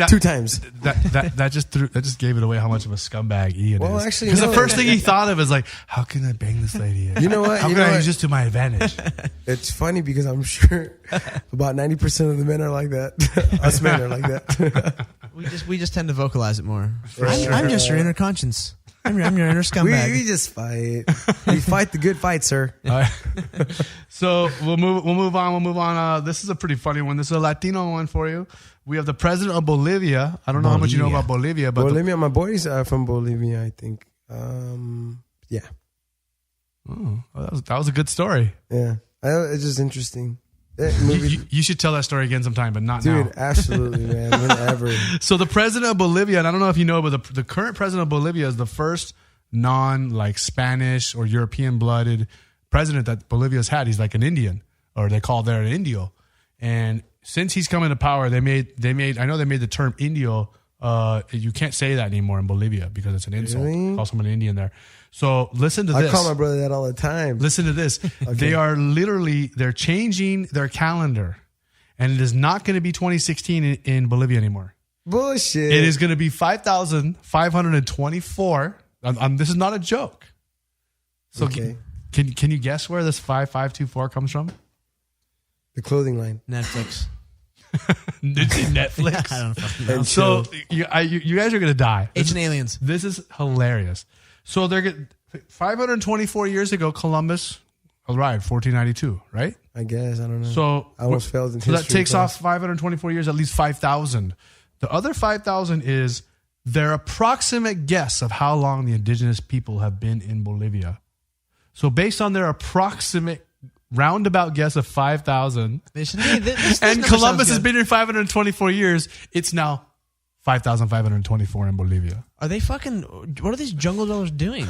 Two times. That just gave it away how much of a scumbag Ian Well, is. actually, because no. the first thing he thought of is like, how can I bang this lady? You know what? How You can know I what? use this to my advantage? It's funny because I'm sure about 90% of the men are like that. Us men are like that. we just tend to vocalize it more. I'm just your inner conscience. I'm your inner scumbag. we just fight. We fight the good fight, sir. All right. So we'll move on. This is a pretty funny one. This is a Latino one for you. We have the president of Bolivia. I don't know how much you know about Bolivia, but Bolivia, my boys are from Bolivia, I think. Yeah. Oh, well, that was a good story. Yeah, it's just interesting. Movie, You should tell that story again sometime, but not now. dude. Absolutely, man. Whenever. So the president of Bolivia, and I don't know if you know, but the current president of Bolivia is the first non Spanish or European blooded president that Bolivia's had. He's like an Indian, or they call there an Indio. And since he's come into power, they made I know they made the term Indio. You can't say that anymore in Bolivia because it's an insult. Really? Call someone an Indian there. So listen to this. I call my brother that all the time. Listen to this. They are they're changing their calendar, and it is not going to be 2016 in Bolivia anymore. Bullshit. It is going to be 5,524. This is not a joke. So Okay. can you guess where this 5524 comes from? The clothing line. Netflix. Netflix. I don't fucking know. And So you guys are going to die. Ancient aliens. This is hilarious. So 524 years ago, Columbus arrived, 1492, right? I guess. I don't know. So I almost failed in So that history takes class. off 524 years, at least 5,000. The other 5,000 is their approximate guess of how long the indigenous people have been in Bolivia. So based on their approximate roundabout guess of 5,000, They said, hey, this and number Columbus sounds has good. been here 524 years, it's now 5,524 in Bolivia. Are they fucking? What are these jungle dwellers doing?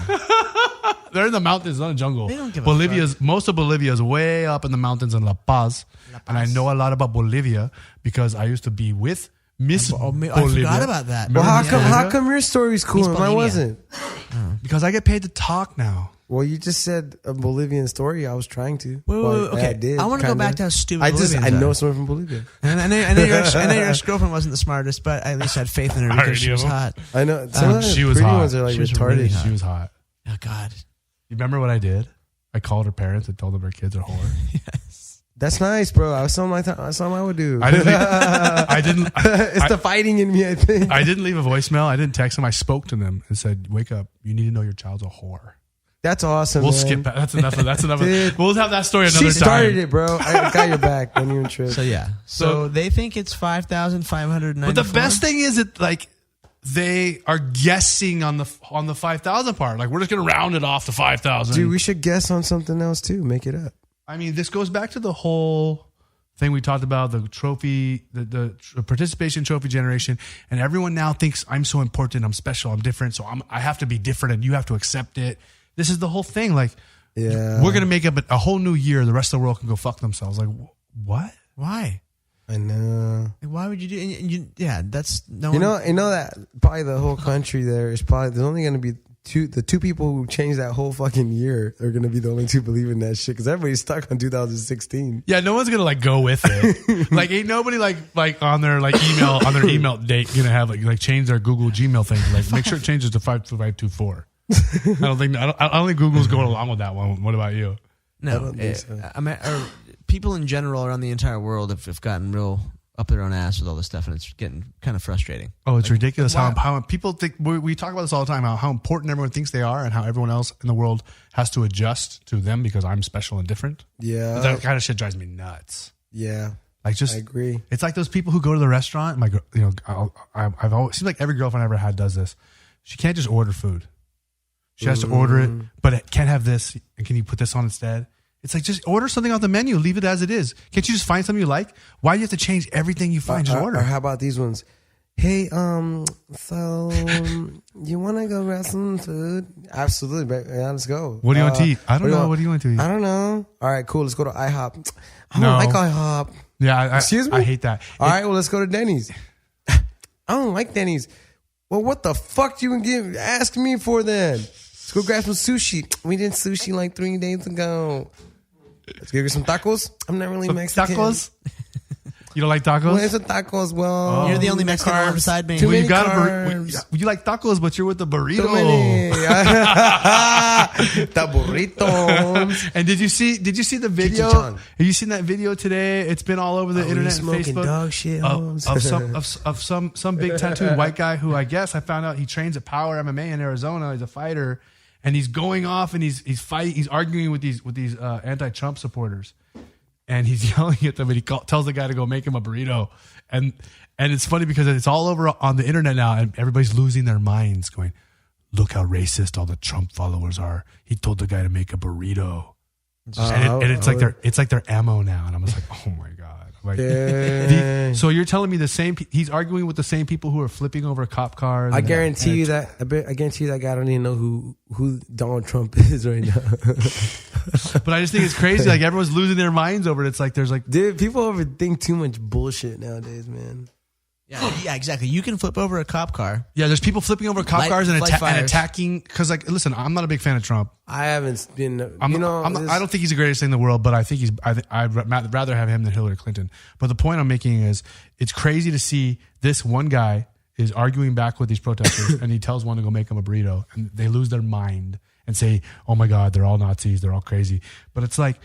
They're in the mountains, not a jungle. They don't give a Most of Bolivia is way up in the mountains in La Paz. And I know a lot about Bolivia because I used to be with Miss Bolivia. I forgot about that. Well, how Remember come? Miss How come your story's cool Miss and mine Bolivia. wasn't? Because I get paid to talk now. Well, you just said a Bolivian story. I was trying to. Wait, okay. I did. I want to go kinda. back to how stupid I Bolivians know are. someone from Bolivia. And I know your ex-girlfriend wasn't the smartest, but I at least had faith in her because she was hot. I know. Some of the she was pretty hot. ones are like She was retarded. really hot. She was hot. Oh, God. You remember what I did? I called her parents and told them her kids are whore. That's nice, bro. That's something I would do. I didn't. It's the fighting in me, I think. I didn't leave a voicemail. I didn't text them. I spoke to them and said, "Wake up! You need to know your child's a whore." That's awesome. We'll man. skip that. That's enough. That's enough. Dude. We'll have that story another She started time. it, bro. I got your back. Don't even trip. So, yeah. So- So they think it's 5,594. But the best thing is that like they are guessing on the 5,000 part. Like we're just gonna round it off to 5,000. Dude, we should guess on something else too. Make it up. I mean, this goes back to the whole thing we talked about, the trophy, the participation trophy generation, and everyone now thinks I'm so important, I'm special, I'm different, so I have to be different, and you have to accept it. This is the whole thing. Like, Yeah. we're gonna make up a whole new year. The rest of the world can go fuck themselves. Like, what? Why? I know. Why would you do? Yeah, that's no. You know that probably the whole country there is probably there's only going to be the two people who changed that whole fucking year are going to be the only two believing that shit because everybody's stuck on 2016. Yeah, no one's gonna like go with it. Like, ain't nobody like on their email date gonna have like change their Google Gmail thing. Like, make sure it changes to 52524. I don't think Google's going along with that one. What about you? No, I don't think so. I mean, people in general around the entire world have gotten real up their own ass with all this stuff, and it's getting kind of frustrating. Oh, it's ridiculous wow. how people think. We talk about this all the time. How important everyone thinks they are, and how everyone else in the world has to adjust to them because I'm special and different. Yeah. That kind of shit drives me nuts. Yeah. Like, just I agree. It's like those people who go to the restaurant. I've always seems like every girlfriend I ever had does this. She can't just order food. She has to order it, but it can't have this. And can you put this on instead? It's like, just order something off the menu. Leave it as it is. Can't you just find something you like? Why do you have to change everything you find? Just order. Or how about these ones? Hey, so you want to go grab some food? Absolutely, baby. Yeah, let's go. What do you want to eat? I don't know. want- What do you want to eat? I don't know. All right, cool. Let's go to IHOP. I No. don't like IHOP. Yeah, Excuse me? I hate that. All right, well, let's go to Denny's. I don't like Denny's. Well, what the fuck do you ask me for then? Let's go grab some sushi. We did sushi like 3 days ago. Let's go get some tacos. I'm not really Mexican. Tacos? You don't like tacos? Well, it's a tacos. Well, You're the only Mexican carbs. beside me. Too Well, many you got carbs. you like tacos, but you're with the burrito. Too many. The burritos. And did you see the video? Chicharron. Have you seen that video today? It's been all over the internet and smoking Facebook. dog shit, of some big tattooed white guy who I guess I found out he trains at Power MMA in Arizona. He's a fighter, and he's going off and he's fighting. He's arguing with these anti-Trump supporters, and he's yelling at them. And he tells the guy to go make him a burrito, and it's funny because it's all over on the internet now, and everybody's losing their minds, going, look how racist all the Trump followers are. He told the guy to make a burrito. And it's like their ammo now. And I'm just like, oh my God. Like, so you're telling me he's arguing with the same people who are flipping over cop cars. I guarantee you that guy don't even know who Donald Trump is right now. But I just think it's crazy. Like everyone's losing their minds over it. It's like there's like, dude, people overthink too much bullshit nowadays, man. Yeah, exactly. You can flip over a cop car. Yeah, there's people flipping over cop cars and attacking. Because, like, listen, I'm not a big fan of Trump. I haven't been. I don't think he's the greatest thing in the world, but I think I'd rather have him than Hillary Clinton. But the point I'm making is, it's crazy to see this one guy is arguing back with these protesters, and he tells one to go make him a burrito, and they lose their mind and say, "Oh my God, they're all Nazis, they're all crazy." But it's like,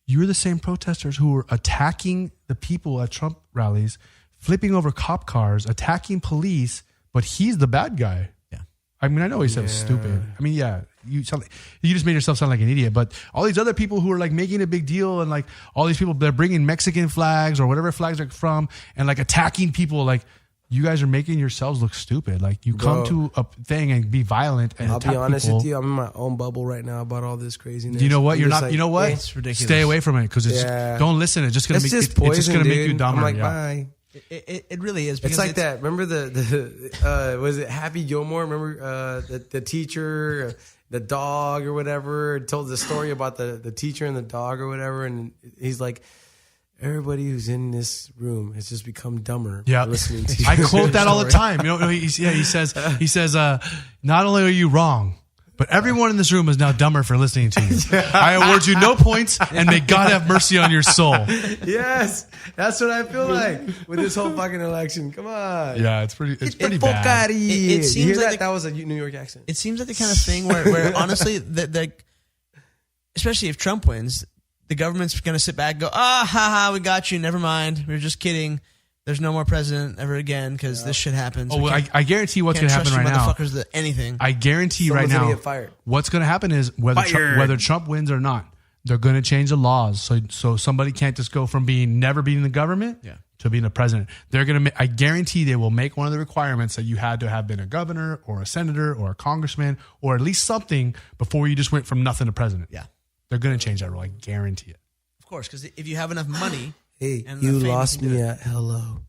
you're the same protesters who were attacking the people at Trump rallies, flipping over cop cars, attacking police, but he's the bad guy. Yeah. I mean, I know he said stupid. I mean, yeah, you just made yourself sound like an idiot, but all these other people who are like making a big deal and like all these people, they're bringing Mexican flags or whatever flags they're from and like attacking people, like you guys are making yourselves look stupid. Like you come to a thing and be violent and I'll attack be honest people. with you, I'm in my own bubble right now about all this craziness. You know what? You're not, like, you know what? It's ridiculous. Stay away from it because don't listen. It's just going to make just poison, it's just going to make you dumber. I'm like, bye. It really is. It's like that. Remember the was it Happy Gilmore? Remember the teacher, the dog or whatever, told the story about the teacher and the dog or whatever, and he's like, everybody who's in this room has just become dumber. Yeah, listening to you. I quote that all the time. You know, he says, not only are you wrong, but everyone in this room is now dumber for listening to you. I award you no points, and may God have mercy on your soul. Yes, that's what I feel like with this whole fucking election. Come on. Yeah, it's pretty bad. It seems you hear like that was a New York accent. It seems like the kind of thing where honestly, especially if Trump wins, the government's going to sit back and go, we got you. Never mind. We were just kidding. There's no more president ever again because this shit happens. Oh, well, I guarantee what's going to happen right now. Motherfuckers, anything. I guarantee Someone's right now. Gonna get fired. What's going to happen is whether Trump wins or not, they're going to change the laws so somebody can't just go from never being in the government to being a president. They're going to. I guarantee they will make one of the requirements that you had to have been a governor or a senator or a congressman or at least something before you just went from nothing to president. Yeah, they're going to change that rule. I guarantee it. Of course, because if you have enough money. Hey, you lost me at hello.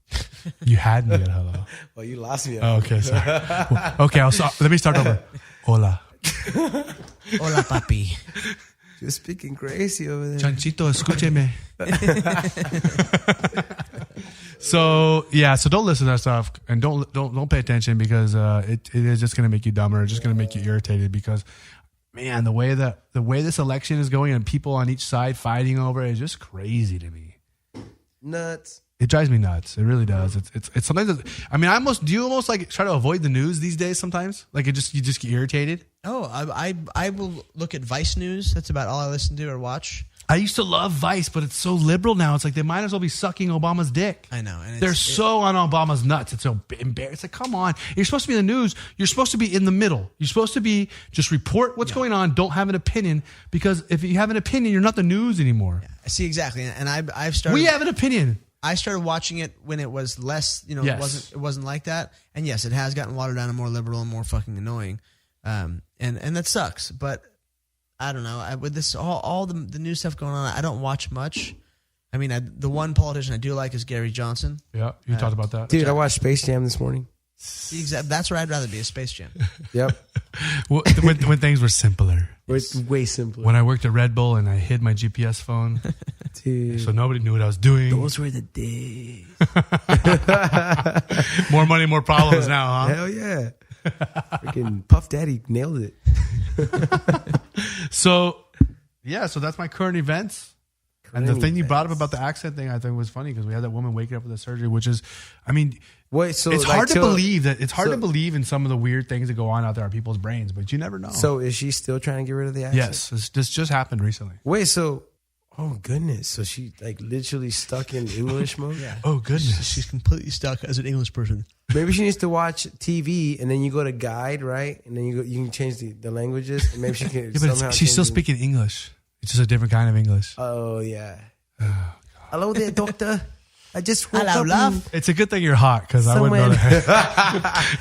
You had me at hello. Well, you lost me at hello. Okay, sorry. Okay, let me start over. Hola. Hola, papi. You're speaking crazy over there. Chanchito, escúcheme. So don't listen to that stuff and don't pay attention because it is just going to make you dumber. It's just going to make you irritated because, man, the way this election is going and people on each side fighting over it is just crazy to me. Nuts. It drives me nuts. It really does. It's sometimes. I mean, do you almost like try to avoid the news these days? Sometimes, like you just get irritated. Oh, I will look at Vice News. That's about all I listen to or watch. I used to love Vice, but it's so liberal now. It's like they might as well be sucking Obama's dick. I know. And they're so on Obama's nuts. It's so embarrassing. It's like, come on. You're supposed to be in the news. You're supposed to be in the middle. You're supposed to be just report what's going on. Don't have an opinion because if you have an opinion, you're not the news anymore. Yeah, I see exactly. And I've started. We have an opinion. I started watching it when it was less, it wasn't like that. And yes, it has gotten watered down and more liberal and more fucking annoying. And that sucks. But I don't know. With this all the new stuff going on, I don't watch much. I mean, the one politician I do like is Gary Johnson. Yeah, you talked about that. Dude, I watched Space Jam this morning. That's where I'd rather be, a Space Jam. Yep. when things were simpler. It's way simpler. When I worked at Red Bull and I hid my GPS phone, dude, so nobody knew what I was doing. Those were the days. More money, more problems now, huh? Hell yeah. Freaking Puff Daddy nailed it. So that's my current events. And the thing you brought up about the accent thing, I think was funny because we had that woman waking up with a surgery, which is, I mean, it's hard to believe that it's hard to believe in some of the weird things that go on out there in people's brains, but you never know. So is she still trying to get rid of the accent? Yes, this just happened recently. Wait, so oh goodness, so she like literally stuck in English mode? Yeah. Oh goodness, she's completely stuck as an English person. Maybe she needs to watch TV and then you go to guide, right? And then you can change the languages. And maybe she can. But she's still speaking English. It's just a different kind of English. Oh yeah. Hello there, doctor. I just woke Hello, up. love. It's a good thing you're hot because I wouldn't know that.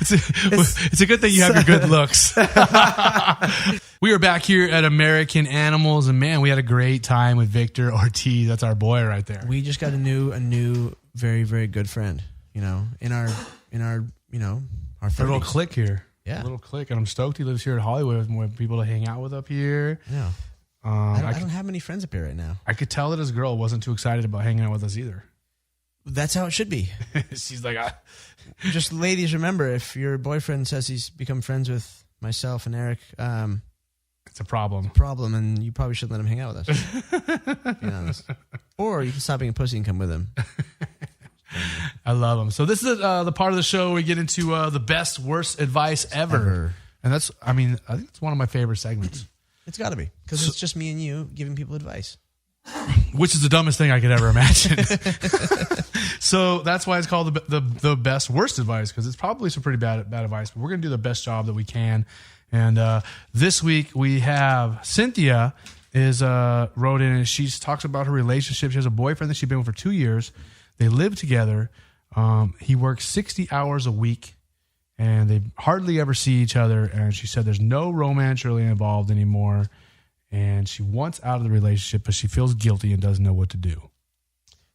It's a good thing you have your good looks. We are back here at American Animals, and man, we had a great time with Victor Ortiz. That's our boy right there. We just got a new, very, very good friend. In our our 30s. A little clique here. Yeah. A little clique. And I'm stoked he lives here in Hollywood with people to hang out with up here. Yeah. I don't have many friends up here right now. I could tell that his girl wasn't too excited about hanging out with us either. That's how it should be. She's like, Just ladies, remember, if your boyfriend says he's become friends with myself and Erik, it's a problem. And you probably shouldn't let him hang out with us. Be honest. Or you can stop being a pussy and come with him. I love him. So this is the part of the show where we get into the best, worst advice ever. And that's, I think it's one of my favorite segments. It's got to be. Because it's just me and you giving people advice. Which is the dumbest thing I could ever imagine. So that's why it's called the best, worst advice, because it's probably some pretty bad advice. But we're going to do the best job that we can. And this week we have Cynthia wrote in, and she talks about her relationship. She has a boyfriend that she's been with for 2 years. They live together. He works 60 hours a week, and they hardly ever see each other. And she said there's no romance really involved anymore. And she wants out of the relationship, but she feels guilty and doesn't know what to do.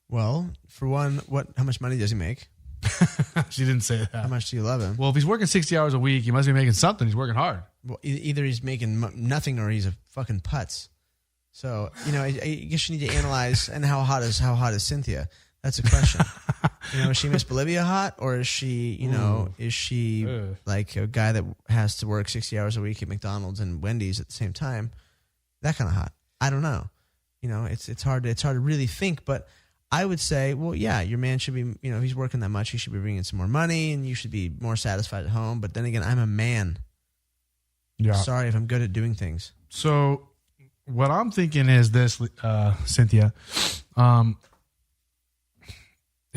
Well, for one, how much money does he make? She didn't say that. How much do you love him? Well, if he's working 60 hours a week, he must be making something. He's working hard. Well, either he's making nothing or he's a fucking putz. So, I guess you need to analyze. And how hot is Cynthia? That's a question. Is she Miss Bolivia hot, or is she, is she like a guy that has to work 60 hours a week at McDonald's and Wendy's at the same time? That kind of hot. I don't know. It's hard to really think, but I would say, well, yeah, your man should be, if he's working that much, he should be bringing some more money, and you should be more satisfied at home. But then again, I'm a man. Yeah. Sorry if I'm good at doing things. So what I'm thinking is this, Cynthia. If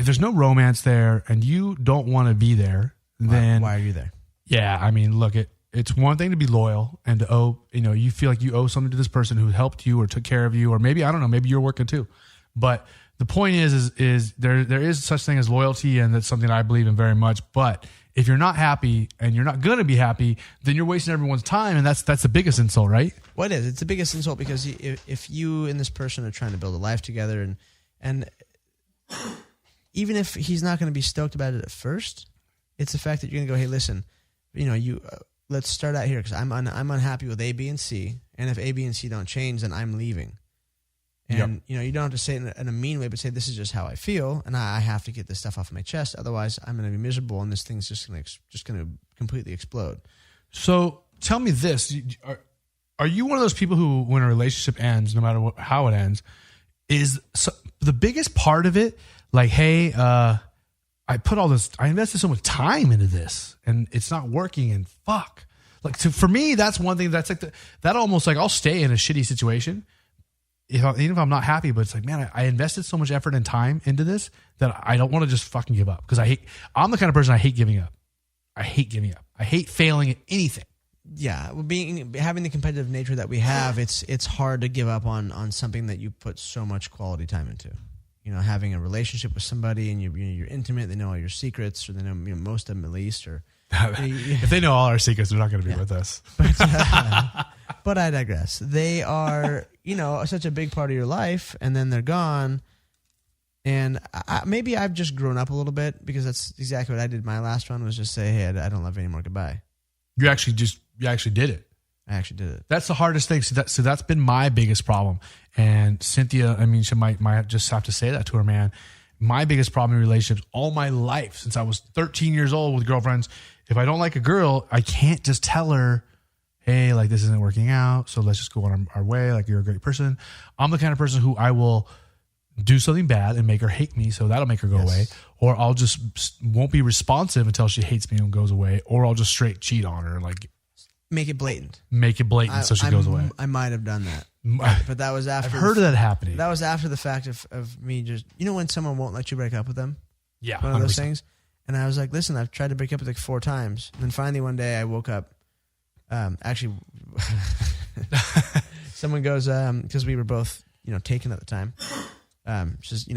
there's no romance there and you don't want to be there, then why are you there? Yeah, look, it's one thing to be loyal and to owe, you feel like you owe something to this person who helped you or took care of you, or maybe, I don't know, maybe you're working too. But the point is there is such thing as loyalty, and that's something I believe in very much. But if you're not happy and you're not going to be happy, then you're wasting everyone's time, and that's the biggest insult, right? Well, it is. It's the biggest insult, because if you and this person are trying to build a life together, and even if he's not going to be stoked about it at first, it's the fact that you're going to go, hey, listen, let's start out here, because I'm unhappy with A, B, and C, and if A, B, and C don't change, then I'm leaving. And you don't have to say it in a mean way, but say, this is just how I feel, and I have to get this stuff off of my chest. Otherwise, I'm going to be miserable, and this thing's just going to completely explode. So tell me this: are you one of those people who, when a relationship ends, no matter how it ends, is the biggest part of it like, hey, I invested so much time into this, and it's not working, and fuck. Like, for me, that's one thing that's like that almost like I'll stay in a shitty situation. Even if I'm not happy, but it's like, man, I invested so much effort and time into this that I don't want to just fucking give up, because I'm the kind of person I hate giving up. I hate failing at anything. Yeah, well, having the competitive nature that we have, it's hard to give up on something that you put so much quality time into. Having a relationship with somebody, and you're intimate, they know all your secrets, or they know most of them at least, or if they know all our secrets, they're not going to be with us. But I digress. They are, such a big part of your life, and then they're gone. And maybe I've just grown up a little bit, because that's exactly what I did. My last one was just say, hey, I don't love you anymore. Goodbye. You actually did it. I actually did it. That's the hardest thing. So that's been my biggest problem. And Cynthia, she might just have to say that to her man. My biggest problem in relationships all my life, since I was 13 years old with girlfriends, if I don't like a girl, I can't just tell her, hey, like, this isn't working out, so let's just go on our way. Like, you're a great person. I'm the kind of person who I will do something bad and make her hate me, so that'll make her go away. Or I'll just won't be responsive until she hates me and goes away. Or I'll just straight cheat on her, like make it blatant. So she goes away. I might have done that, but that was after. I've heard of that happening. That was after the fact of me just, when someone won't let you break up with them. Yeah, one of those things. And I was like, listen, I've tried to break up with like 4 times, and then finally one day I woke up. Actually, someone goes, because we were both, taken at the time. Just,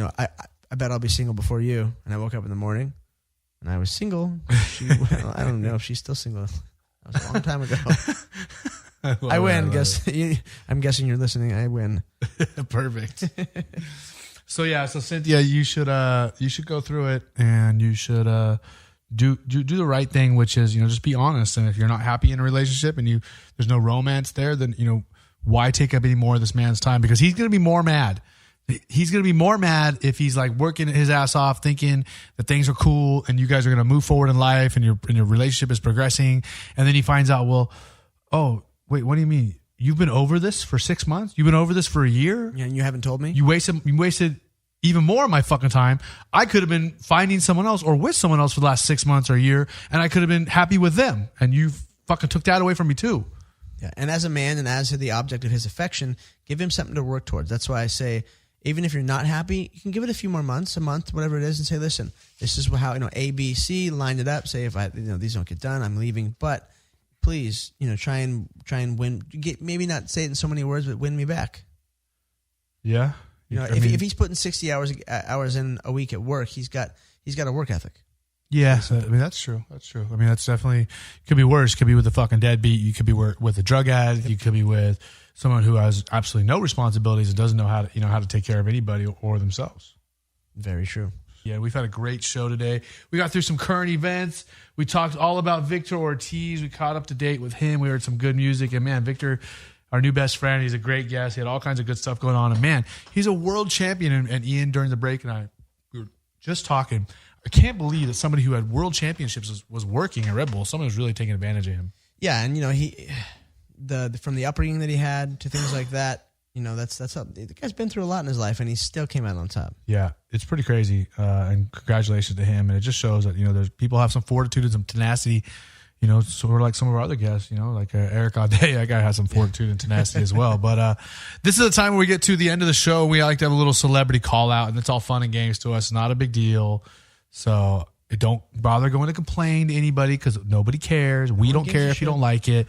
I bet I'll be single before you. And I woke up in the morning and I was single. I don't know if she's still single. That was a long time ago. I win. I'm guessing you're listening. I win. Perfect. So Cynthia, you should go through it, and you should do the right thing, which is, just be honest. And if you're not happy in a relationship and there's no romance there, then why take up any more of this man's time? Because he's going to be more mad. He's going to be more mad if he's like working his ass off, thinking that things are cool and you guys are going to move forward in life and your relationship is progressing, and then he finds out, well, oh wait, what do you mean? You've been over this for 6 months? You've been over this for a year? Yeah, and you haven't told me? You wasted even more of my fucking time. I could have been finding someone else or with someone else for the last 6 months or a year, and I could have been happy with them. And you fucking took that away from me too. Yeah, and as a man and as the object of his affection, give him something to work towards. That's why I say, even if you're not happy, you can give it a few more months, a month, whatever it is, and say, listen, this is how, A, B, C, line it up. Say, if these don't get done, I'm leaving. But please, try and win. Maybe not say it in so many words, but win me back. Yeah. If he's putting 60 hours in a week at work, he's got a work ethic. Yeah, that's true. That's true. That's definitely, could be worse. Could be with a fucking deadbeat. You could be with a drug addict. You could be with someone who has absolutely no responsibilities and doesn't know how to take care of anybody or themselves. Very true. Yeah, we've had a great show today. We got through some current events. We talked all about Victor Ortiz. We caught up to date with him. We heard some good music. And man, Victor, our new best friend, he's a great guest. He had all kinds of good stuff going on. And man, he's a world champion. And Ian, during the break, and we were just talking. I can't believe that somebody who had world championships was working at Red Bull. Someone was really taking advantage of him. Yeah, and he, from the upbringing that he had to things like that, that's how the guy's been through a lot in his life, and he still came out on top. Yeah, it's pretty crazy. And congratulations to him. And it just shows that there's people have some fortitude and some tenacity. Sort of like some of our other guests. Like Erik all day. That guy has some fortitude and tenacity as well. But this is the time where we get to the end of the show. We like to have a little celebrity call out, and it's all fun and games to us. It's not a big deal. So don't bother going to complain to anybody because nobody cares. We don't care if you don't like it.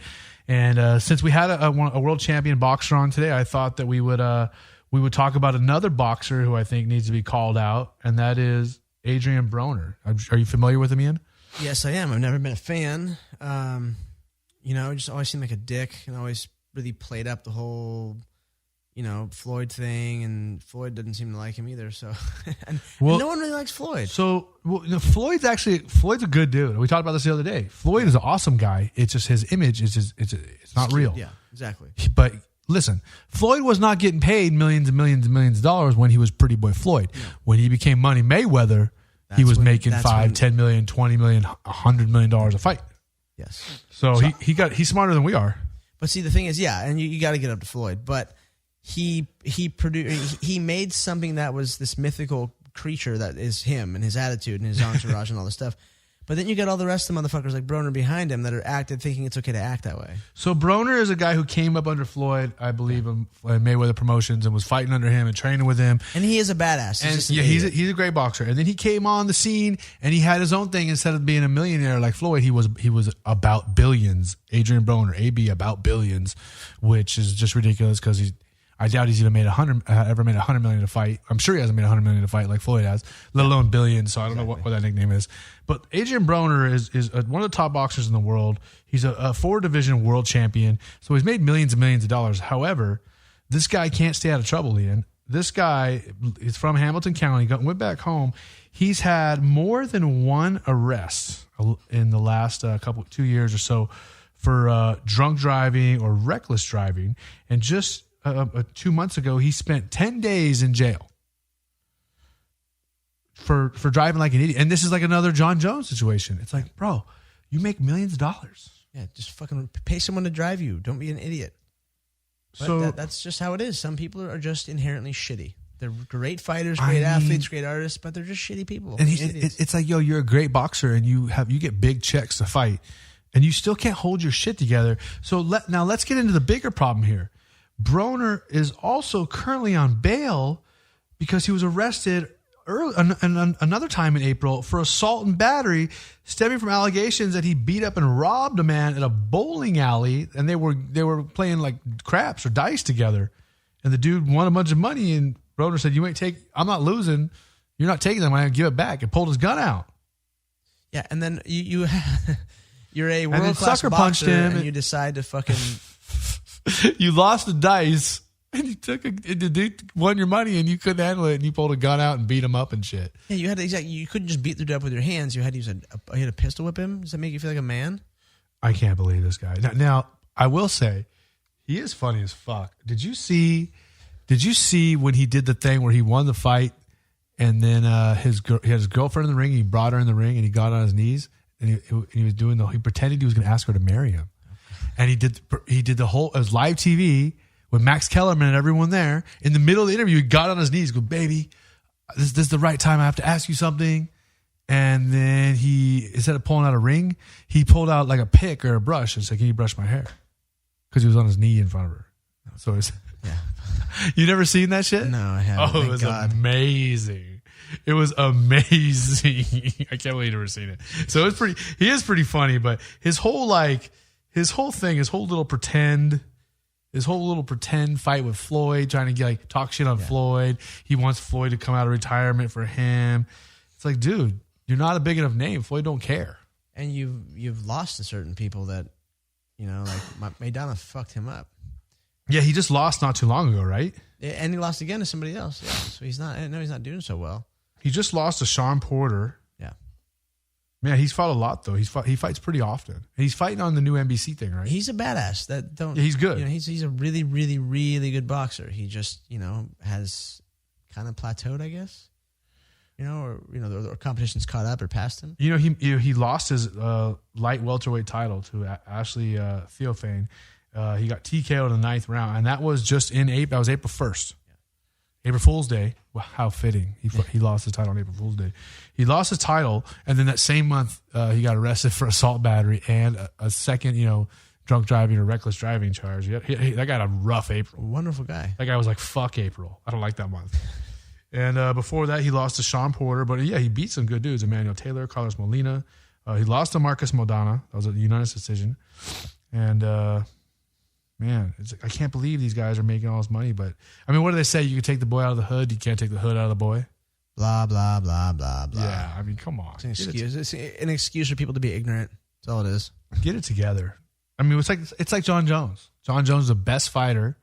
And since we had a world champion boxer on today, I thought that we would talk about another boxer who I think needs to be called out, and that is Adrian Broner. Are you familiar with him, Ian? Yes, I am. I've never been a fan. Just always seemed like a dick and always really played up the whole Floyd thing, and Floyd didn't seem to like him either. So, and no one really likes Floyd. So, Floyd's a good dude. We talked about this the other day. Floyd is an awesome guy. It's just his image is it's not real. Yeah, exactly. But listen, Floyd was not getting paid millions and millions and millions of dollars when he was Pretty Boy Floyd. Yeah. When he became Money Mayweather, he was making $5, $10 million, $20 million, $100 million a fight. Yes. So he's smarter than we are. But see, the thing is, and you got to get up to Floyd, but. He made something that was this mythical creature that is him and his attitude and his entourage and all this stuff. But then you got all the rest of the motherfuckers like Broner behind him that are thinking it's okay to act that way. So Broner is a guy who came up under Floyd, I believe, in Mayweather Promotions and was fighting under him and training with him. And he is a badass. He's a great boxer. And then he came on the scene and he had his own thing. Instead of being a millionaire like Floyd, he was about billions. Adrian Broner, AB, about billions, which is just ridiculous because I doubt he's even ever made $100 million to fight. I'm sure he hasn't made $100 million to fight like Floyd has, let alone billions. So I don't know what that nickname is. But Adrian Broner is one of the top boxers in the world. He's a 4-division world champion. So he's made millions and millions of dollars. However, this guy can't stay out of trouble, Ian. This guy is from Hamilton County, went back home. He's had more than one arrest in the last 2 years or so for drunk driving or reckless driving. And just 2 months ago, he spent 10 days in jail for driving like an idiot. And this is like another John Jones situation. It's like, bro, you make millions of dollars. Yeah, just fucking pay someone to drive you. Don't be an idiot. But so that's just how it is. Some people are just inherently shitty. They're great fighters, great athletes, great artists, but they're just shitty people. And it's like, yo, you're a great boxer and you get big checks to fight, and you still can't hold your shit together. So now let's get into the bigger problem here. Broner is also currently on bail because he was arrested another time in April for assault and battery stemming from allegations that he beat up and robbed a man at a bowling alley, and they were playing like craps or dice together, and the dude won a bunch of money, and Broner said, I'm not losing, You're not taking them when I give it back. And pulled his gun out. Yeah, and then you're a then world class sucker punched boxer, him. and you decide to fucking. You lost the dice, and you the dude won your money, and you couldn't handle it, and you pulled a gun out and beat him up and shit. Yeah, you had you couldn't just beat the dude up with your hands. You had to use you had to pistol whip him. Does that make you feel like a man? I can't believe this guy. Now I will say, he is funny as fuck. Did you see when he did the thing where he won the fight, and then he had his girlfriend in the ring, and he brought her in the ring, and he got on his knees, and he was doing he pretended he was going to ask her to marry him, and he did the whole, it was live TV with Max Kellerman and everyone there. In the middle of the interview, he got on his knees, go, baby, this is the right time. I have to ask you something. And then he, instead of pulling out a ring, he pulled out like a pick or a brush and said, can you brush my hair? Because he was on his knee in front of her. So it's, yeah. You never seen that shit? No, I haven't. Oh, it was amazing. It was amazing. I can't believe you never seen it. So it's he is pretty funny, but his whole little pretend fight with Floyd, trying to talk shit on Floyd. He wants Floyd to come out of retirement for him. It's like, dude, you're not a big enough name. Floyd don't care. And you've lost to certain people that, like Maidana fucked him up. Yeah, he just lost not too long ago, right? And he lost again to somebody else. Yeah, so he's not doing so well. He just lost to Sean Porter. Yeah. Man, he's fought a lot though. He fights pretty often. And he's fighting on the new NBC thing, right? He's a badass. He's good. He's a really, really, really good boxer. He just has kind of plateaued, I guess. The competition's caught up or past him. He lost his light welterweight title to Ashley Theophane. He got TKO'd in the 9th round, and that was just in April. That was April 1st. Yeah. April Fool's Day. Wow, how fitting. He lost his title on April Fool's Day. He lost his title, and then that same month, he got arrested for assault battery and a second, drunk driving or reckless driving charge. That guy had a rough April. Wonderful guy. That guy was like, fuck April. I don't like that month. And before that, he lost to Sean Porter. But yeah, he beat some good dudes. Emmanuel Taylor, Carlos Molina. He lost to Marcus Modana. That was a unanimous decision. And man, I can't believe these guys are making all this money. But I mean, what do they say? You can take the boy out of the hood. You can't take the hood out of the boy. Blah, blah, blah, blah, blah. Yeah, I mean, come on. It's an excuse. It's an excuse for people to be ignorant. That's all it is. Get it together. I mean, it's like John Jones. John Jones is the best fighter,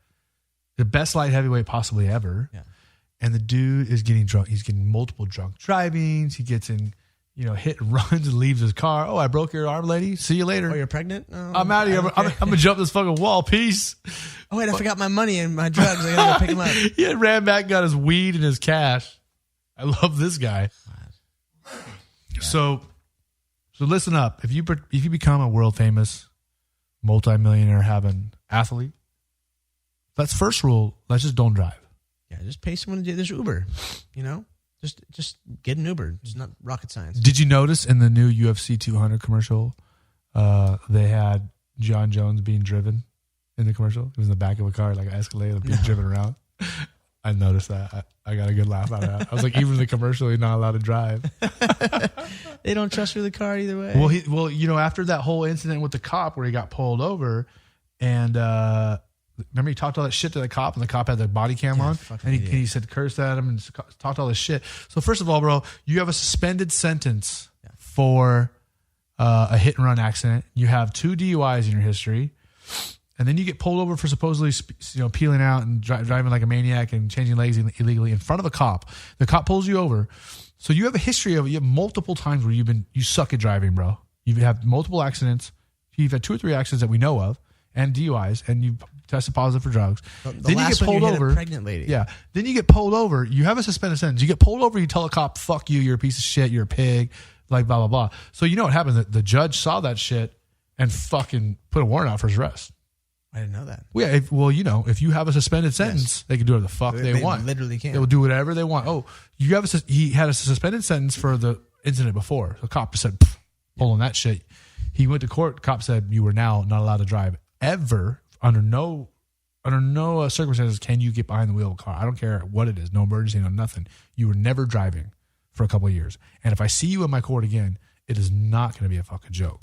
the best light heavyweight possibly ever. Yeah. And the dude is getting drunk. He's getting multiple drunk drivings. He gets in, hit and runs and leaves his car. Oh, I broke your arm, lady. See you later. Oh, you're pregnant? Oh, I'm out of here. I'm going to jump this fucking wall. Peace. Oh, wait, I forgot my money and my drugs. I got to go pick him up. He ran back, got his weed and his cash. I love this guy. Yeah. So listen up. If you become a world famous, multimillionaire having athlete, that's first rule. Let's just don't drive. Yeah, just pay someone to do this Uber. Just get an Uber. It's not rocket science. Did you notice in the new UFC 200 commercial, they had John Jones being driven in the commercial? It was in the back of a car, like an Escalade, being driven around. I noticed that. I got a good laugh out of that. I was like, even in the commercial, he's not allowed to drive. They don't trust you with the car either way. Well, after that whole incident with the cop where he got pulled over, and remember he talked all that shit to the cop, and the cop had the body cam on, and he said cursed at him and talked all this shit. So first of all, bro, you have a suspended sentence for a hit and run accident. You have 2 DUIs in your history. And then you get pulled over for supposedly, peeling out and driving like a maniac and changing lanes illegally in front of a cop. The cop pulls you over. So you have a history of, you have multiple times where you suck at driving, bro. You've had multiple accidents. You've had 2 or 3 accidents that we know of and DUIs, and you tested positive for drugs. Then you get pulled over. A pregnant lady. Yeah. Then you get pulled over. You have a suspended sentence. You get pulled over. You tell a cop, fuck you. You're a piece of shit. You're a pig. Like blah, blah, blah. So you know what happened? The judge saw that shit and fucking put a warrant out for his arrest. I didn't know that. Yeah, if you have a suspended sentence, they can do whatever the fuck they want. Literally can. They will do whatever they want. Oh, he had a suspended sentence for the incident before. The cop said, pulling that shit. He went to court. Cop said, you were now not allowed to drive ever. Under no circumstances can you get behind the wheel of a car. I don't care what it is. No emergency, no nothing. You were never driving for a couple of years. And if I see you in my court again, it is not going to be a fucking joke.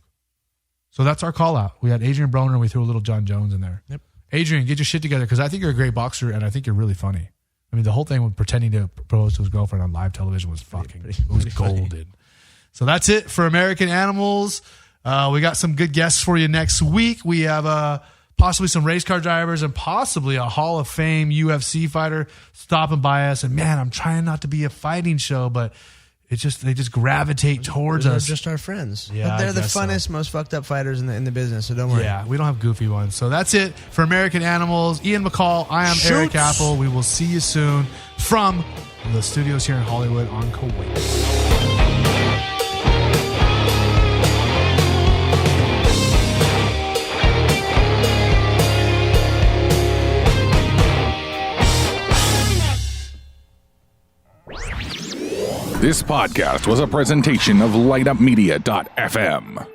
So that's our call out. We had Adrian Broner and we threw a little John Jones in there. Yep. Adrian, get your shit together because I think you're a great boxer and I think you're really funny. I mean, the whole thing with pretending to propose to his girlfriend on live television was it was golden. So that's it for American Animals. We got some good guests for you next week. We have possibly some race car drivers and possibly a Hall of Fame UFC fighter stopping by us. And man, I'm trying not to be a fighting show, but they just gravitate towards They're us. just our friends. Yeah, But they're I the guess so. funnest, most fucked up fighters in the business, so don't worry. Yeah, we don't have goofy ones. So that's it for American Animals. Ian McCall, I am Erik Apple. We will see you soon from the studios here in Hollywood on Kuwait. This podcast was a presentation of lightupmedia.fm.